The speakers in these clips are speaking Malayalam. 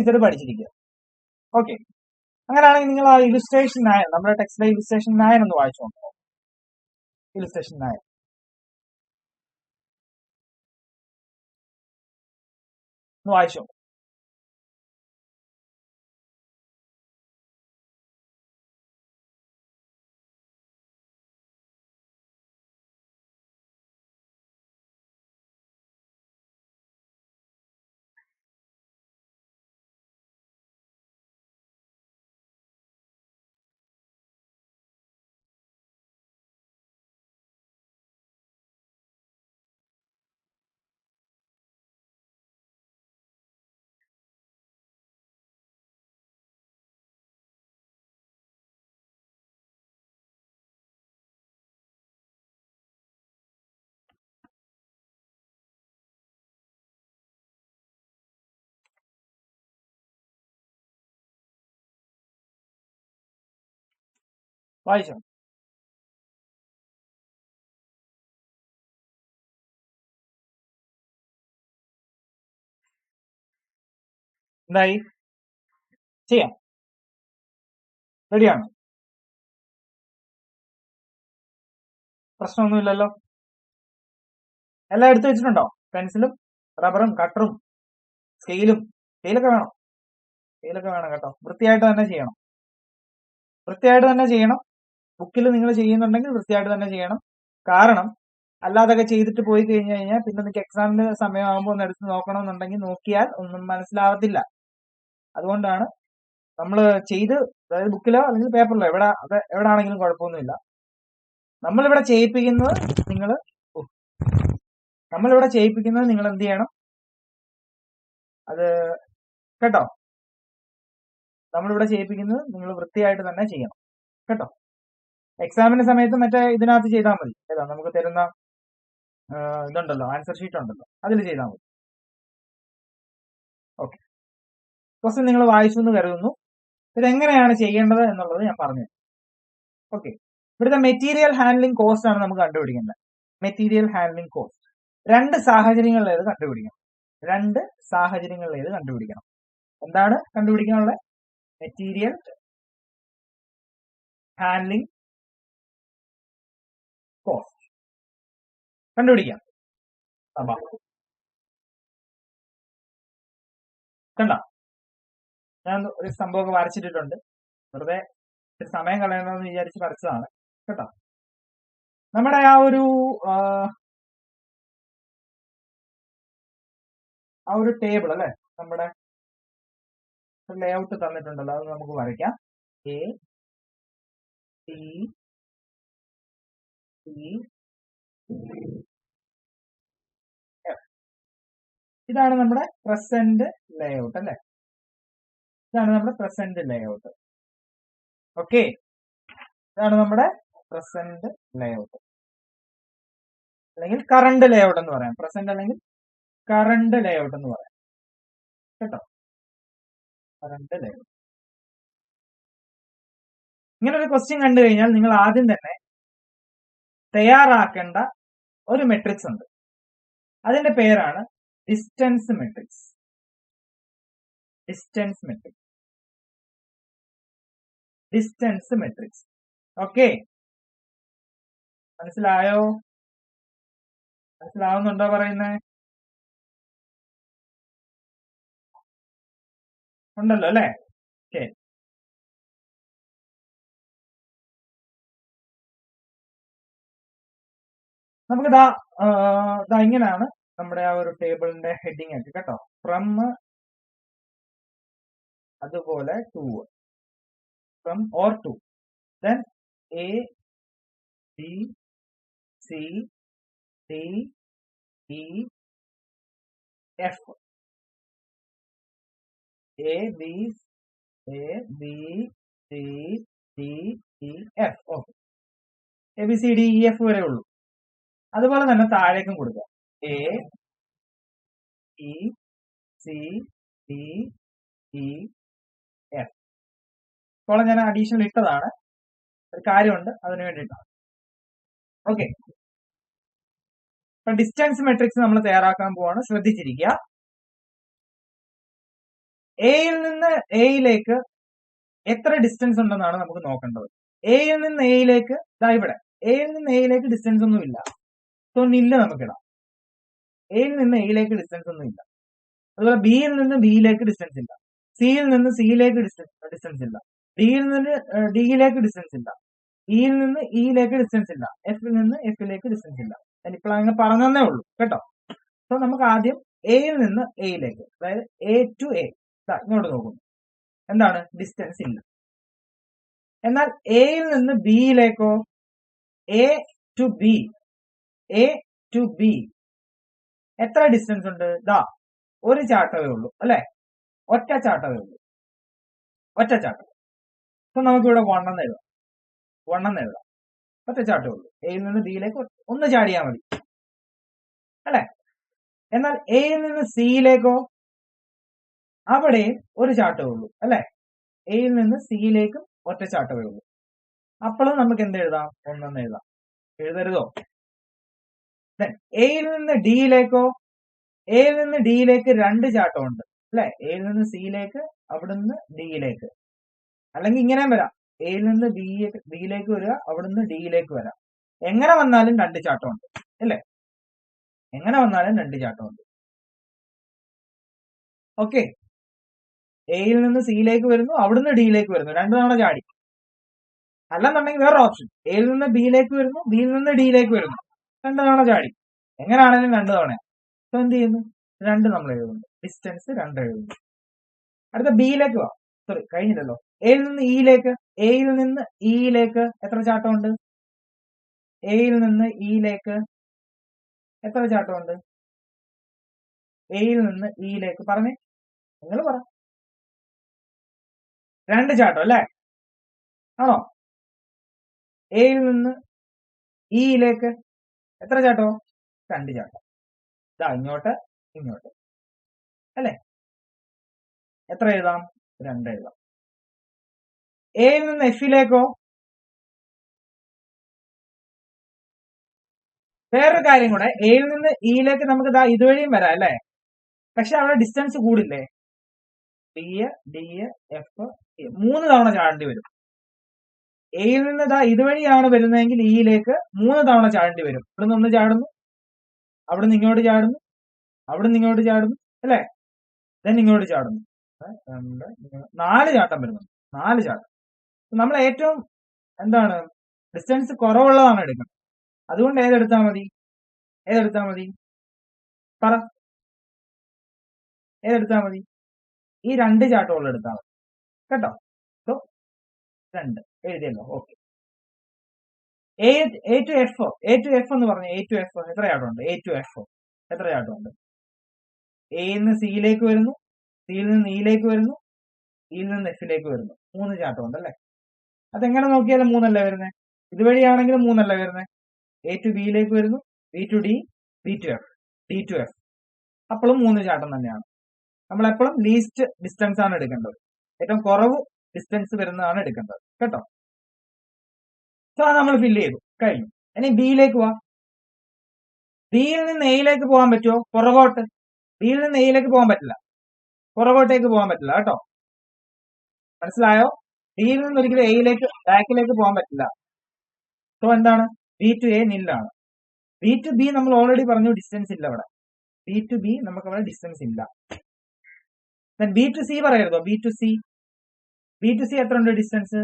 ഇത് പഠിച്ചിരിക്കുക. ഓക്കെ, അങ്ങനെയാണെങ്കിൽ നിങ്ങൾ ആ ഇലുസ്ട്രേഷൻ 9, നമ്മുടെ ടെക്സ്റ്റിലെ ഇലുസ്ട്രേഷൻ 9 ഒന്ന് വായിച്ചു നോക്കാം. ഇലുസ്ട്രേഷൻ 9 ഒന്ന് വായിച്ചു നോക്കാം. വായിച്ചോ. എന്തായി? ചെയ്യാം. റെഡിയാണോ? പ്രശ്നമൊന്നുമില്ലല്ലോ. എല്ലാം എടുത്തു വെച്ചിട്ടുണ്ടോ? പെൻസിലും റബ്ബറും കട്ടറും സ്കെയിലൊക്കെ വേണം. സ്കെയിലൊക്കെ വേണം കേട്ടോ. വൃത്തിയായിട്ട് തന്നെ ചെയ്യണം. വൃത്തിയായിട്ട് തന്നെ ചെയ്യണം. ബുക്കിൽ നിങ്ങൾ ചെയ്യുന്നുണ്ടെങ്കിൽ വൃത്തിയായിട്ട് തന്നെ ചെയ്യണം. കാരണം അല്ലാതൊക്കെ ചെയ്തിട്ട് പോയി കഴിഞ്ഞു കഴിഞ്ഞാൽ പിന്നെ നിങ്ങൾക്ക് എക്സാമിന് സമയമാകുമ്പോൾ ഒന്ന് എടുത്ത് നോക്കണമെന്നുണ്ടെങ്കിൽ നോക്കിയാൽ ഒന്നും മനസ്സിലാവത്തില്ല. അതുകൊണ്ടാണ് നമ്മൾ ചെയ്ത്, അതായത് ബുക്കിലോ അല്ലെങ്കിൽ പേപ്പറിലോ എവിടെ ആണെങ്കിലും കുഴപ്പമൊന്നുമില്ല. നമ്മളിവിടെ ചെയ്യിപ്പിക്കുന്നത് നിങ്ങൾ എന്ത് ചെയ്യണം? അത് കേട്ടോ, നമ്മളിവിടെ ചെയ്യിപ്പിക്കുന്നത് നിങ്ങൾ വൃത്തിയായിട്ട് തന്നെ ചെയ്യണം കേട്ടോ. എക്സാമിന്റെ സമയത്ത് മറ്റേ ഇതിനകത്ത് ചെയ്താൽ മതി. ഏതാ നമുക്ക് തരുന്ന ഇതുണ്ടല്ലോ, ആൻസർ ഷീറ്റ് ഉണ്ടല്ലോ, അതിൽ ചെയ്താൽ മതി. ഓക്കെ, ക്വസ്റ്റ്യൻ നിങ്ങൾ വായിച്ചു എന്ന് കരുതുന്നു. ഇതെങ്ങനെയാണ് ചെയ്യേണ്ടത് എന്നുള്ളത് ഞാൻ പറഞ്ഞു. ഓക്കെ, ഇവിടുത്തെ മെറ്റീരിയൽ ഹാൻഡ്ലിംഗ് കോസ്റ്റ് ആണ് നമുക്ക് കണ്ടുപിടിക്കേണ്ടത്. മെറ്റീരിയൽ ഹാൻഡ്ലിംഗ് കോസ്റ്റ് രണ്ട് സാഹചര്യങ്ങളിലേത് കണ്ടുപിടിക്കണം. എന്താണ് കണ്ടുപിടിക്കാനുള്ളത്? മെറ്റീരിയൽ ഹാൻഡ്ലിംഗ് കോസ്റ്റ് കണ്ടുപിടിക്കാം. കണ്ട, ഞാൻ ഒരു സംഭവമൊക്കെ വരച്ചിട്ടിട്ടുണ്ട്. വെറുതെ സമയം കളയണമെന്ന് വിചാരിച്ച് വരച്ചതാണ് കേട്ടോ. നമ്മുടെ ആ ഒരു ടേബിൾ അല്ലെ, നമ്മുടെ ലേഔട്ട് തന്നിട്ടുണ്ടല്ലോ, അത് നമുക്ക് വരയ്ക്കാം. A T C F. ഇതാണ് നമ്മുടെ പ്രസന്റ് ലേഔട്ട് അല്ലെ. ഓക്കെ, ഇതാണ് നമ്മുടെ പ്രസന്റ് ലേഔട്ട് അല്ലെങ്കിൽ കറണ്ട് ലേഔട്ട് എന്ന് പറയാം. പ്രസന്റ് അല്ലെങ്കിൽ കറണ്ട് ലേഔട്ട് എന്ന് പറയാം കേട്ടോ. Current layout. ഇങ്ങനെ ഒരു ക്വസ്റ്റ്യൻ കണ്ടു കഴിഞ്ഞാൽ നിങ്ങൾ ആദ്യം തന്നെ തയ്യാറാക്കേണ്ട ഒരു മെട്രിക്സ് ഉണ്ട്. അതിന്റെ പേരാണ് ഡിസ്റ്റൻസ് മെട്രിക്സ്. ഓക്കെ, മനസ്സിലാവുന്നുണ്ടോ പറയുന്നത്? ഉണ്ടല്ലോ അല്ലെ? ശരി, നമുക്ക് ഇതാ ഇങ്ങനെയാണ് നമ്മുടെ ആ ഒരു ടേബിളിന്റെ ഹെഡിങ് ഒക്കെ കേട്ടോ. ഫ്രം, അതുപോലെ to, from or to, then A B C D E F. A B C D E F. Okay, A B C D E F വരെ ഉള്ളൂ. അതുപോലെ തന്നെ താഴേക്കും കൊടുക്കാം. A E C D E F. ഇപ്പോൾ ഞാൻ അഡീഷണൽ ഇട്ടതാണ്, ഒരു കാര്യമുണ്ട്, അതിന് വേണ്ടിയിട്ടാണ്. ഓക്കെ, അപ്പൊ ഡിസ്റ്റൻസ് മെട്രിക്സ് നമ്മൾ തയ്യാറാക്കാൻ പോവാണ്. ശ്രദ്ധിച്ചിരിക്കുക. എയിൽ നിന്ന് എയിലേക്ക് എത്ര ഡിസ്റ്റൻസ് ഉണ്ടെന്നാണ് നമുക്ക് നോക്കേണ്ടത്. എയിൽ നിന്ന് എയിലേക്ക് ഇവിടെ എയിൽ നിന്ന് എയിലേക്ക് ഡിസ്റ്റൻസ് ഒന്നും ഇല്ല. സോ നില്ല് നമുക്കിടാം. എയിൽ നിന്ന് എയിലേക്ക് ഡിസ്റ്റൻസ് ഒന്നും ഇല്ല. അതുപോലെ ബിയിൽ നിന്ന് ബിയിലേക്ക് ഡിസ്റ്റൻസ് ഇല്ല. സിയിൽ നിന്ന് സിയിലേക്ക് ഡിസ്റ്റൻസ് ഇല്ല. ഡിയിൽ നിന്ന് ഡിയിലേക്ക് ഡിസ്റ്റൻസ് ഇല്ല. ഇയിൽ നിന്ന് ഇയിലേക്ക് ഡിസ്റ്റൻസ് ഇല്ല. എഫിൽ നിന്ന് എഫിലേക്ക് ഡിസ്റ്റൻസ് ഇല്ല. ഞാനിപ്പോൾ അങ്ങനെ പറഞ്ഞതേ ഉള്ളൂ കേട്ടോ. സോ നമുക്ക് ആദ്യം എയിൽ നിന്ന് എയിലേക്ക്, അതായത് എ ടു എ ഇങ്ങോട്ട് നോക്കുന്നു. എന്താണ്? ഡിസ്റ്റൻസ് ഇല്ല. എന്നാൽ എയിൽ നിന്ന് ബിയിലേക്കോ, A to B, A to B എത്ര ഡിസ്റ്റൻസ് ഉണ്ട്? ഒരു ചാട്ടമേ ഉള്ളൂ അല്ലെ? ഒറ്റ ചാട്ടമേ ഉള്ളൂ. ഒറ്റ ചാട്ടം. അപ്പൊ നമുക്കിവിടെ 1 എന്ന് എഴുതാം. 1 എന്ന് എഴുതാം. ഒറ്റ ചാട്ടമേ ഉള്ളൂ. എയിൽ നിന്ന് ബിയിലേക്ക് ഒന്ന് ചാടിയാൽ മതി അല്ലെ? എന്നാൽ എയിൽ നിന്ന് സിയിലേക്കോ, അവിടെയും ഒരു ചാട്ടമേ ഉള്ളൂ അല്ലെ? എയിൽ നിന്ന് സിയിലേക്കും ഒറ്റ ചാട്ടമേ ഉള്ളൂ. അപ്പോഴും നമുക്ക് എന്ത് എഴുതാം? 1 എന്ന് എഴുതാം. എഴുതരുതോ? എയിൽ നിന്ന് ഡിയിലേക്കോ, എയിൽ നിന്ന് ഡിയിലേക്ക് 2 ചാട്ടമുണ്ട് അല്ലെ? എയിൽ നിന്ന് സിയിലേക്ക്, അവിടുന്ന് ഡിയിലേക്ക്. അല്ലെങ്കിൽ ഇങ്ങനെ വരാം, എയിൽ നിന്ന് ബിയിലേക്ക് വരിക, അവിടുന്ന് ഡിയിലേക്ക് വരാം. എങ്ങനെ വന്നാലും 2 ചാട്ടമുണ്ട് അല്ലെ? എങ്ങനെ വന്നാലും 2 ചാട്ടമുണ്ട്. ഓക്കെ, എയിൽ നിന്ന് സിയിലേക്ക് വരുന്നു, അവിടുന്ന് ഡിയിലേക്ക് വരുന്നു, 2 തവണ ചാടി. അല്ലെന്നുണ്ടെങ്കിൽ വേറെ ഓപ്ഷൻ, എയിൽ നിന്ന് ബിയിലേക്ക് വരുന്നു, ബിയിൽ നിന്ന് ഡിയിലേക്ക് വരുന്നു, 2 തവണ ചാടി. എങ്ങനെയാണെങ്കിലും 2 തവണ. അപ്പൊ എന്ത് ചെയ്യുന്നു? 2 നമ്മൾ എഴുതുന്നു. ഡിസ്റ്റൻസ് 2 എഴുതുന്നു. അടുത്ത ബിയിലേക്ക് വാ. സോറി, കഴിഞ്ഞില്ലല്ലോ. എയിൽ നിന്ന് ഇയിലേക്ക്, എയിൽ നിന്ന് ഇയിലേക്ക് എത്ര ചാട്ടമുണ്ട്? എയിൽ നിന്ന് ഇയിലേക്ക് എത്ര ചാട്ടമുണ്ട്? എയിൽ നിന്ന് ഇയിലേക്ക് പറഞ്ഞേ, നിങ്ങൾ പറ. 2 ചാട്ടം അല്ലേ? ആണോ? എയിൽ നിന്ന് ഇയിലേക്ക് എത്ര ചാട്ടോ? 2 ചാട്ടം. ഇങ്ങോട്ട് ഇങ്ങോട്ട് അല്ലെ? എത്ര എഴുതാം? 2 എഴുതാം. എയിൽ നിന്ന് എഫിലേക്കോ? വേറൊരു കാര്യം കൂടെ, എയിൽ നിന്ന് ഇയിലേക്ക് നമുക്ക് ഇതുവഴിയും വരാം അല്ലെ? പക്ഷെ അവിടെ ഡിസ്റ്റൻസ് കൂടില്ലേ? ഡി എഫ് 3 തവണ ചാടേണ്ടി വരും. എയിൽ നിന്ന് ഇതുവഴിയാണ് വരുന്നതെങ്കിൽ ഇയിലേക്ക് 3 തവണ ചാടേണ്ടി വരും. ഇവിടുന്ന് 1 ചാടുന്നു, അവിടുന്ന് ഇങ്ങോട്ട് ചാടുന്നു, അവിടുന്ന് ഇങ്ങോട്ട് ചാടുന്നു അല്ലെ? ദെൻ ഇങ്ങോട്ട് ചാടുന്നു. 4 ചാട്ടം വരുന്നുണ്ട്. 4 ചാട്ടം. നമ്മൾ ഏറ്റവും എന്താണ് ഡിസ്റ്റൻസ് കുറവുള്ളതാണ് എടുക്കുന്നത്. അതുകൊണ്ട് ഏതെടുത്താൽ മതി? ഏതെടുത്താൽ മതി? പറ, ഏതെടുത്താൽ മതി? ഈ 2 ചാട്ടമുള്ള എടുത്താൽ മതി കേട്ടോ. സോ 2 എഴുതിയല്ലോ. Okay. A to F, A to F എന്ന് പറഞ്ഞു. എ ടു എഫ് എത്ര ചാട്ടമുണ്ട്? എ ടു എഫ് എത്ര ചാട്ടമുണ്ട്? എയിൽ നിന്ന് സിയിലേക്ക് വരുന്നു, സിയിൽ നിന്ന് ഇയിലേക്ക് വരുന്നു, ഇയിൽ നിന്ന് എഫിലേക്ക് വരുന്നു. 3 ചാട്ടമുണ്ട് അല്ലെ? അതെങ്ങനെ നോക്കിയാലും 3 അല്ലേ വരുന്നത്? ഇതുവഴിയാണെങ്കിലും 3 അല്ലേ വരുന്നത്? എ ടു ബിയിലേക്ക് വരുന്നു, B to D, B to F, D to F. അപ്പോഴും 3 ചാട്ടം തന്നെയാണ്. നമ്മൾ എപ്പോഴും ലീസ്റ്റ് ഡിസ്റ്റൻസ് ആണ് എടുക്കേണ്ടത്. ഏറ്റവും കുറവ് ഡിസ്റ്റൻസ് വരുന്നതാണ് എടുക്കേണ്ടത് കേട്ടോ. സോ അത് നമ്മൾ ഫില്ല് ചെയ്തു, കഴിഞ്ഞു. ഇനി ബിയിലേക്ക് പോവാം. ബിയിൽ നിന്ന് എയിലേക്ക് പോകാൻ പറ്റുമോ? പുറകോട്ട്. ബിയിൽ നിന്ന് എയിലേക്ക് പോകാൻ പറ്റില്ല, പുറകോട്ടേക്ക് പോകാൻ പറ്റില്ല കേട്ടോ. മനസ്സിലായോ? ബിയിൽ നിന്ന് ഒരിക്കലും എയിലേക്ക്, ബാക്കിലേക്ക് പോകാൻ പറ്റില്ല. സോ എന്താണ്? ബി ടു എ നില്ലാണ്. ബി ടു ബി നമ്മൾ ഓൾറെഡി പറഞ്ഞു ഡിസ്റ്റൻസ് ഇല്ല അവിടെ. ബി ടു ബി നമുക്ക് അവിടെ ഡിസ്റ്റൻസ് ഇല്ല. ബി ടു സി പറയരുതോ? B to C, B to C എത്ര ഉണ്ട് ഡിസ്റ്റൻസ്?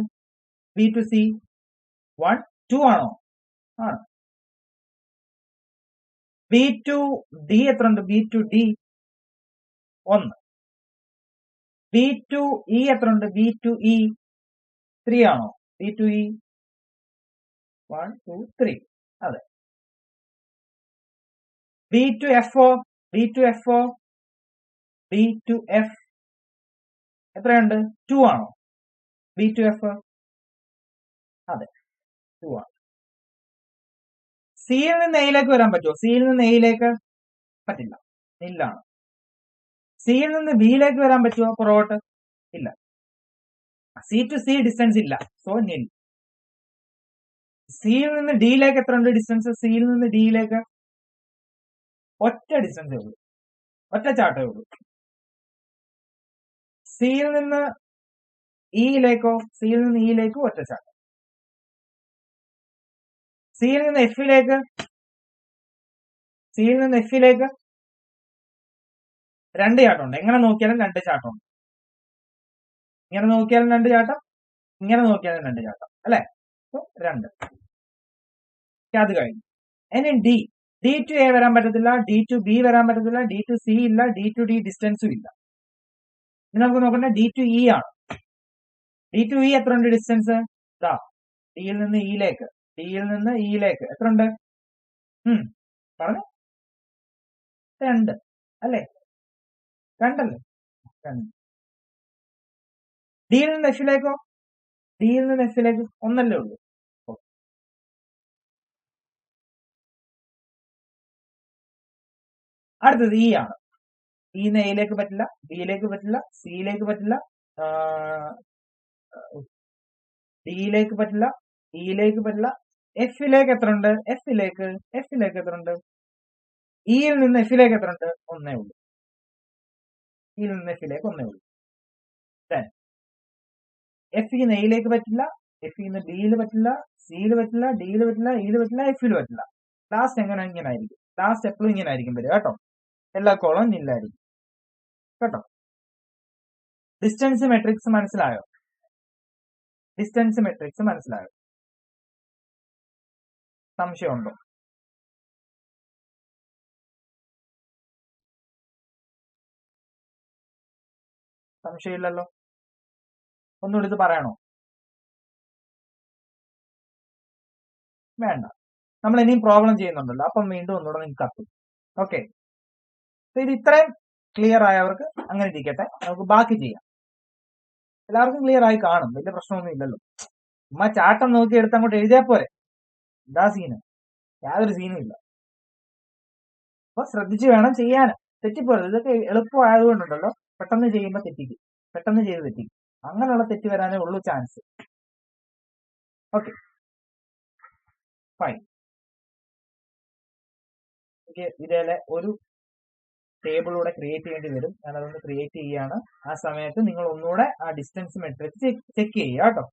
ബി ടു സി 1 2 ആണോ? ആണ്. ബി ടു ഡി എത്ര ഉണ്ട്? B to D 1. B to E എത്ര ഉണ്ട്? ബി ടു ഇ 3 ആണോ? B to E 1 2 3. അതെ. B to F, B to F, B to F എത്രയുണ്ട്? 2 ആണോ? ബി ടു എഫ് അതെ 2 ആണ്. സിയിൽ നിന്ന് എയിലേക്ക് വരാൻ പറ്റുമോ? സിയിൽ നിന്ന് എയിലേക്ക് പറ്റില്ല, നില്ലാണ്. സിയിൽ നിന്ന് ബിയിലേക്ക് വരാൻ പറ്റുമോ? പുറകോട്ട് ഇല്ല. സി ടു സി ഡിസ്റ്റൻസ് ഇല്ല, സോ നിൽ. സിയിൽ നിന്ന് ഡിയിലേക്ക് എത്ര ഉണ്ട് ഡിസ്റ്റൻസ്? സിയിൽ നിന്ന് ഡിയിലേക്ക് ഒറ്റ ഡിസ്റ്റൻസേ ഉള്ളൂ, ഒറ്റ ചാട്ടേ ഉള്ളൂ. സിയിൽ നിന്ന് ഇയിലേക്കോ, സിയിൽ നിന്ന് ഇയിലേക്ക് ഒറ്റച്ചാട്ടം. സിയിൽ നിന്ന് എഫിലേക്ക്, സിയിൽ നിന്ന് എഫിലേക്ക് രണ്ട് ചാട്ടമുണ്ട്. എങ്ങനെ നോക്കിയാലും രണ്ട് ചാട്ടമുണ്ട്. ഇങ്ങനെ നോക്കിയാലും രണ്ട് ചാട്ടം, ഇങ്ങനെ നോക്കിയാലും രണ്ട് ചാട്ടം, അല്ലെ? രണ്ട്. അത് കഴിഞ്ഞു. ഇനി ഡി, ഡി ടു എ വരാൻ പറ്റത്തില്ല, ഡി ടു ബി വരാൻ പറ്റത്തില്ല, ഡി ടു സി ഇല്ല, ഡി ടു ഡി ഡിസ്റ്റൻസും ഇല്ല. ഇനി നമുക്ക് നോക്കണ്ട ഡി ടു ഇ ആണ്. ഡി ടു ഇ എത്ര ഉണ്ട് ഡിസ്റ്റൻസ്? ഇതാ, ഡിയിൽ നിന്ന് ഇയിലേക്ക്, ഡിയിൽ നിന്ന് ഇയിലേക്ക് എത്ര ഉണ്ട്? പറഞ്ഞു, രണ്ട് അല്ലേ? രണ്ടല്ലേ? രണ്ട്. ഡിയിൽ നിന്ന് എഫിലേക്കോ? ഡിയിൽ നിന്ന് എഫിലേക്ക് ഒന്നല്ലേ ഉള്ളൂ. അടുത്തത് ഇ ആണ്. ഇന്ന് എയിലേക്ക് പറ്റില്ല, ബിയിലേക്ക് പറ്റില്ല, സിയിലേക്ക് പറ്റില്ല, ഡിയിലേക്ക് പറ്റില്ല, ഇയിലേക്ക് പറ്റില്ല. എഫിലേക്ക് എത്ര ഉണ്ട്? എഫിലേക്ക് എത്ര ഉണ്ട്? ഇയിൽ നിന്ന് എഫിലേക്ക് എത്ര ഉണ്ട്? ഒന്നേ ഉള്ളൂ. ഇയിൽ നിന്ന് എഫിലേക്ക് ഒന്നേ ഉള്ളൂ. എഫിന്ന് എയിലേക്ക് പറ്റില്ല, എഫിന്ന് ബിയിൽ പറ്റില്ല, സിയിൽ പറ്റില്ല, ഡിയിൽ പറ്റില്ല, ഇയിൽ പറ്റില്ല, എഫിൽ പറ്റില്ല. ലാസ്റ്റ് എങ്ങനെ ഇങ്ങനെ ആയിരിക്കും. ലാസ്റ്റ് എപ്പോഴും ഇങ്ങനെ ആയിരിക്കും വരിക കേട്ടോ. എല്ലാ കോളവും ഇല്ലായിരിക്കും കേട്ടോ. ഡിസ്റ്റൻസ് മെട്രിക്സ് മനസ്സിലായോ? ഡിസ്റ്റൻസ് മെട്രിക്സ് മനസ്സിലായോ? സംശയമുണ്ടോ? സംശയമില്ലല്ലോ. ഒന്നുകൂടി ഇത് പറയണോ? വേണ്ട, നമ്മൾ ഇനിയും പ്രോബ്ലം ചെയ്യുന്നുണ്ടല്ലോ, അപ്പം വീണ്ടും ഒന്നുകൂടെ നിങ്ങൾക്ക് കത്തും. ഓക്കെ, ഇത് ഇത്രയും ക്ലിയർ ആയവർക്ക് അങ്ങനെ ഇരിക്കട്ടെ. നമുക്ക് ബാക്കി ചെയ്യാം. എല്ലാവർക്കും ക്ലിയർ ആയി കാണും, വലിയ പ്രശ്നമൊന്നും ഇല്ലല്ലോ. ഉമ്മ ചാട്ടം നോക്കി എടുത്ത് അങ്ങോട്ട് എഴുതിയാൽ പോരെ. എന്താ സീന്? യാതൊരു സീനും ഇല്ല. അപ്പൊ ശ്രദ്ധിച്ച് വേണം ചെയ്യാൻ. തെറ്റിപ്പോയത് ഇതൊക്കെ എളുപ്പമായതുകൊണ്ടുണ്ടല്ലോ, പെട്ടെന്ന് ചെയ്യുമ്പോൾ തെറ്റിക്കും, പെട്ടെന്ന് ചെയ്ത് തെറ്റിക്കും. അങ്ങനെയുള്ള തെറ്റ് വരാനേ ഉള്ളൂ ചാൻസ്. Okay, fine. ഇതേലെ ഒരു ടേബിളൂടെ ക്രിയേറ്റ് ചെയ്യേണ്ടി വരും. ഞാൻ അതൊന്ന് ക്രിയേറ്റ് ചെയ്യാണ്. ആ സമയത്ത് നിങ്ങൾ ഒന്നുകൂടെ ആ ഡിസ്റ്റൻസ് മെട്രിക്സ് ചെക്ക് ചെയ്യുക കേട്ടോ.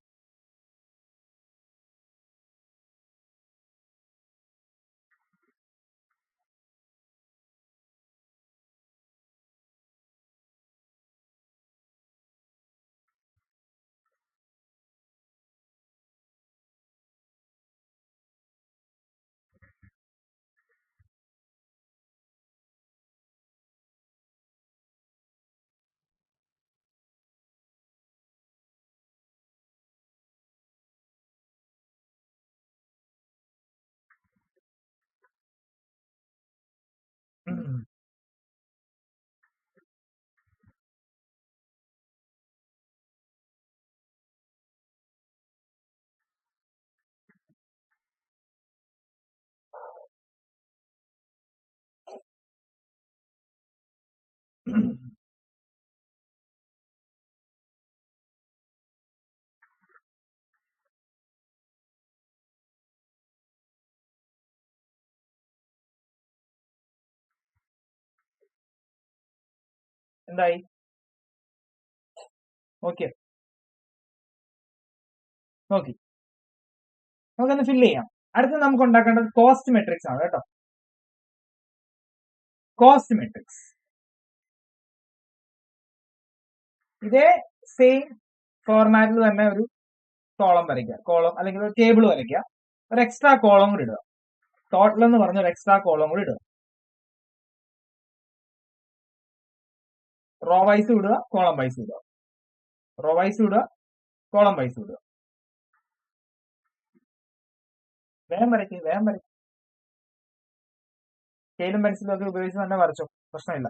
എന്തായി? ഓക്കെ, നോക്കി നമുക്കൊന്ന് ഫില്ല് ചെയ്യാം. അടുത്ത് നമുക്ക് ഉണ്ടാക്കേണ്ടത് കോസ്റ്റ് മെട്രിക്സ് ആണ് കേട്ടോ. കോസ്റ്റ് മെട്രിക്സ് ഇതേ സെയിം ഫോർമാറ്റിൽ തന്നെ ഒരു കോളം വരയ്ക്കുക, കോളം അല്ലെങ്കിൽ ഒരു ടേബിൾ വരയ്ക്കുക, ഒരു എക്സ്ട്രാ കോളം കൂടി ഇടുക. ടോട്ടൽ എന്ന് പറഞ്ഞ ഒരു എക്സ്ട്രാ കോളം കൂടി ഇടുക. റോ വൈസ് ഇടുക, കോളം വൈസ് ഇടുക, റോ വൈസ് ഇടുക, കോളം വൈസ് ഇടുക. വേഗം വരയ്ക്കുക, വേഗം വരയ്ക്കുക. സ്കെയിലും പെൻസിലും ഒക്കെ ഉപയോഗിച്ച് തന്നെ വരച്ചോ, പ്രശ്നമില്ല.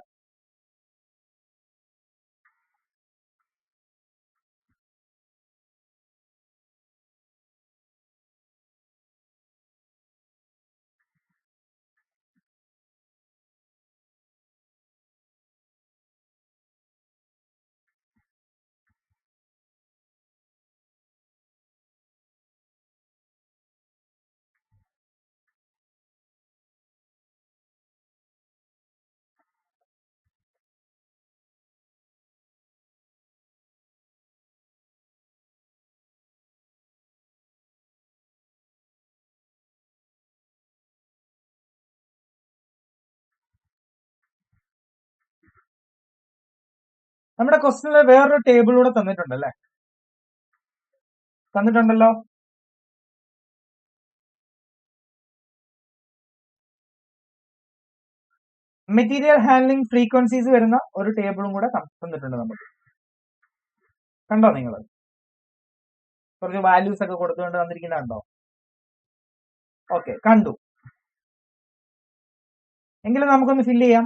നമ്മുടെ ക്വസ്റ്റനിൽ വേറൊരു ടേബിൾ കൂടെ തന്നിട്ടുണ്ടല്ലേ, തന്നിട്ടുണ്ടല്ലോ. മെറ്റീരിയൽ ഹാൻഡ്ലിംഗ് ഫ്രീക്വൻസീസ് വരുന്ന ഒരു ടേബിളും കൂടെ തന്നിട്ടുണ്ട് നമുക്ക്. കണ്ടോ നിങ്ങൾ? കുറച്ച് വാല്യൂസ് ഒക്കെ കൊടുത്തുകൊണ്ട് തന്നിരിക്കുന്നുണ്ടോ? ഓക്കെ, കണ്ടു. എങ്കിലും നമുക്കൊന്ന് ഫില്ല് ചെയ്യാം.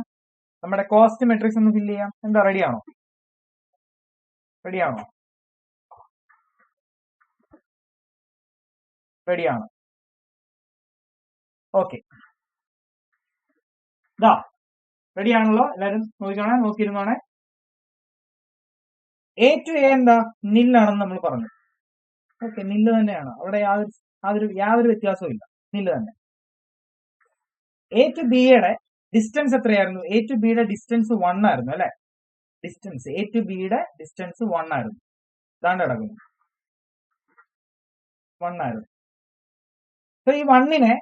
നമ്മുടെ കോസ്റ്റ് മെട്രിക്സ് ഒന്ന് ഫില്ല് ചെയ്യാം. എന്താ, റെഡിയാണോ? റെഡിയാണോ? റെഡിയാണ്. ഓക്കെ, ഇതാ റെഡിയാണല്ലോ. എല്ലാരും നോക്കിയിരുന്നോണേ. എ ടു എ എന്താ, നില്ലാണെന്ന് നമ്മൾ പറഞ്ഞു. ഓക്കെ, നില്ല് തന്നെയാണ്. അവിടെ യാതൊരു വ്യത്യാസവും ഇല്ല, നില്ല് തന്നെ. എ ടു ബിയുടെ ഡിസ്റ്റൻസ് എത്രയായിരുന്നു? എ ടു ബിയുടെ ഡിസ്റ്റൻസ് 1 ആയിരുന്നു അല്ലെ? ഡിസ്റ്റൻസ് എ ടു ബിയുടെ ഡിസ്റ്റൻസ് 1 ആയിരുന്നു. ഇതാണ്ട് കിടക്കുന്നു 1 ആയിരുന്നു. അപ്പൊ ഈ 1നെ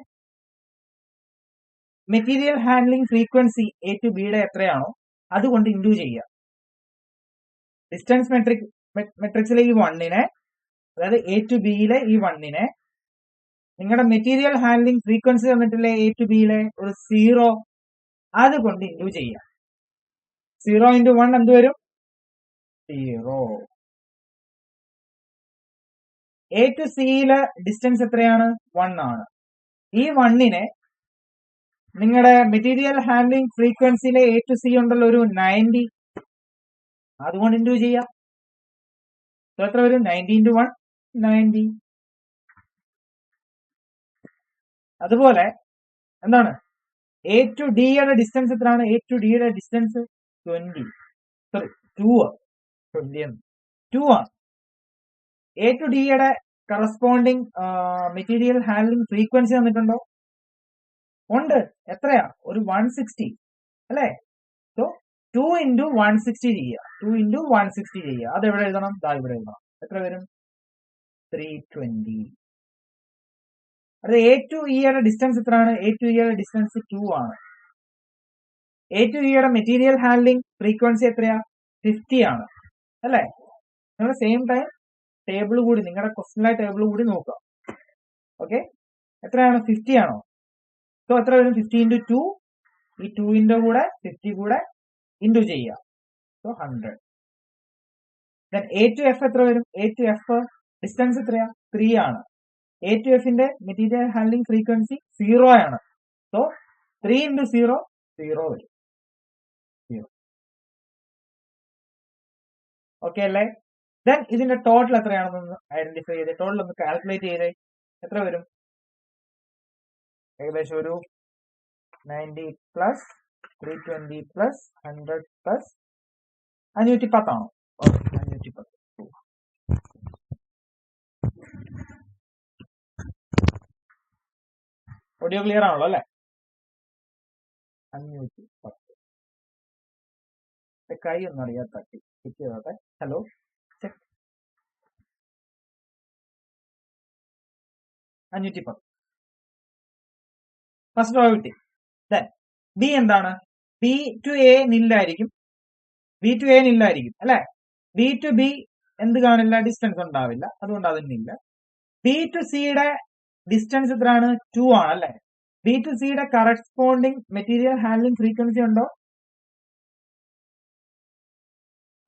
material handling frequency A to ബിയുടെ എത്രയാണോ അതുകൊണ്ട് ഇൻഡു ചെയ്യുക. ഡിസ്റ്റൻസ് മെട്രിക്സിലെ ഈ 1നെ, അതായത് എ ടു ബിയിലെ ഈ 1നെ നിങ്ങളുടെ മെറ്റീരിയൽ ഹാൻഡ്ലിംഗ് ഫ്രീക്വൻസി തന്നിട്ടില്ലേ എ ടു ബിയിലെ ഒരു 0, അതുകൊണ്ട് ഇൻഡു ചെയ്യുക. 0 into 1 എന്ത് വരും? 0. എ ടു സിയിലെ ഡിസ്റ്റൻസ് എത്രയാണ്? 1 ആണ്. ഈ 1നെ നിങ്ങളുടെ മെറ്റീരിയൽ ഹാൻഡ്ലിംഗ് ഫ്രീക്വൻസിയിലെ എ ടു സി ഉണ്ടല്ലോ ഒരു 90, അതുകൊണ്ട് ഇൻഡു ചെയ്യാം. എത്ര വരും? 90 into 1 90. അതുപോലെ എന്താണ്, എ ടു ഡിയുടെ ഡിസ്റ്റൻസ് എത്രയാണ്? എ ടു ഡിയുടെ ഡിസ്റ്റൻസ് 20, സോറി 2 ആണ്. എ ടു ഡിയുടെ കറസ്പോണ്ടിങ് മെറ്റീരിയൽ ഹാൻഡ്ലിംഗ് ഫ്രീക്വൻസി തന്നിട്ടുണ്ടോ? ഉണ്ട്. എത്രയാ? ഒരു 160 അല്ലെ? സോ 2 into 160 ചെയ്യുക. 2 into 160 ചെയ്യുക. അത് എവിടെ എഴുതണം? ദാ ഇവിടെ എഴുതണം. എത്ര വരും? 320. അത് എ ടു ഇയുടെ ഡിസ്റ്റൻസ് എത്രയാണ്? എ ടു ഇയുടെ ഡിസ്റ്റൻസ് 2 ആണ്. എ ടു ഇയുടെ മെറ്റീരിയൽ ഹാൻഡ്ലിംഗ് ഫ്രീക്വൻസി എത്രയാ? 50 ആണ് അല്ലെ? നിങ്ങൾ സെയിം ടൈം ടേബിൾ കൂടി, നിങ്ങളുടെ ക്വസ്റ്റനിലെ ടേബിൾ കൂടി നോക്കുക. ഓക്കെ, എത്രയാണ്? 50 ആണോ? സോ എത്ര വരും? 50 into 2, ഈ 2ന്റെ കൂടെ 50 കൂടെ ഇൻഡു ചെയ്യുക. So 100. Then A to F എത്ര വരും? എ ടു എഫ് ഡിസ്റ്റൻസ് എത്രയാ? 3 ആണ്. എ ടു എഫിന്റെ മെറ്റീരിയൽ ഹാൻഡ്ലിംഗ് ഫ്രീക്വൻസി 0 ആണ്. സോ 3 into 0 0 വരും. ഓക്കെ അല്ലേ? ദെൻ ഇതിന്റെ ടോട്ടൽ എത്രയാണെന്ന് ഐഡന്റിഫൈ ചെയ്ത് ടോട്ടൽ ഒന്ന് കാൽക്കുലേറ്റ് ചെയ്തേ. എത്ര വരും? ഏകദേശം ഒരു 90 പ്ലസ് 320 പ്ലസ് 100 പ്ലസ് 510 ആണോ? 510. ഓഡിയോ ക്ലിയർ ആണല്ലോ അല്ലെ? 510. കൈ ഒന്നും അറിയാത്ത തട്ടി കിട്ടിയതോട്ടെ. ഹലോ, 510 ഫസ്റ്റ് റോ കിട്ടി. ദെൻ ബി എന്താണ്? ബി ടു എ നില്ലായിരിക്കും. ബി ടു എ നില്ലായിരിക്കും അല്ലെ? ബി ടു ബി എന്ത് കാണില്ല? ഡിസ്റ്റൻസ് ഉണ്ടാവില്ല, അതുകൊണ്ട് അതിനില്ല. ബി ടു സിയുടെ ഡിസ്റ്റൻസ് എത്രയാണ്? 2 ആണ് അല്ലെ? ബി ടു സിയുടെ കറസ്പോണ്ടിങ് മെറ്റീരിയൽ ഹാൻഡ്ലിംഗ് ഫ്രീക്വൻസി ഉണ്ടോ?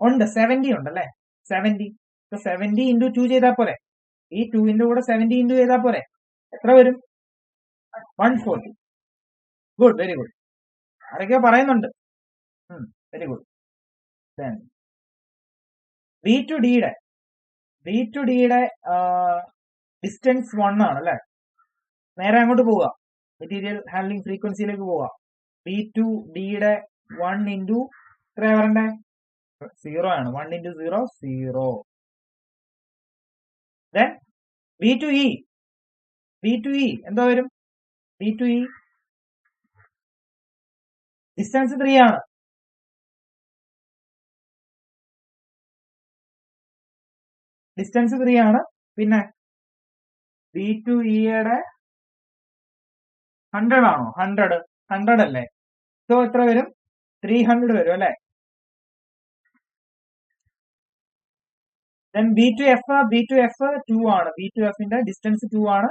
ഉണ്ട്, 70 ഉണ്ട് അല്ലെ? 70. 70 into 2 ചെയ്താൽ പോലെ, ഈ 2ന്റെ കൂടെ 70 into ചെയ്താൽ പോലെ എത്ര വരും? 140. Good, very good. ആരൊക്കെയോ പറയുന്നുണ്ട്. Very good. ബി ടു ഡിയുടെ ഡിസ്റ്റൻസ് 1 ആണ് അല്ലെ? നേരെ അങ്ങോട്ട് പോവുക, മെറ്റീരിയൽ ഹാൻഡ്ലിംഗ് ഫ്രീക്വൻസിയിലേക്ക് പോവുക. ബി ടു ഡിയുടെ 1 into എത്രയാ വരണ്ടേ? 0 ആണ്. 1 into 0 0. Then B to E എന്താ വരും? ബി ടു ഇ ഡിസ്റ്റൻസ് 3 ആണ്. ഡിസ്റ്റൻസ് 3 ആണ്. പിന്നെ ബി ടു ഇയുടെ 100 ആണോ? 100 അല്ലേ? സോ എത്ര വരും? 300 വരും അല്ലെ? ദെൻ ബി ടു എഫ് 2 ആണ്. ബി ടു എഫിന്റെ ഡിസ്റ്റൻസ് 2 ആണ്.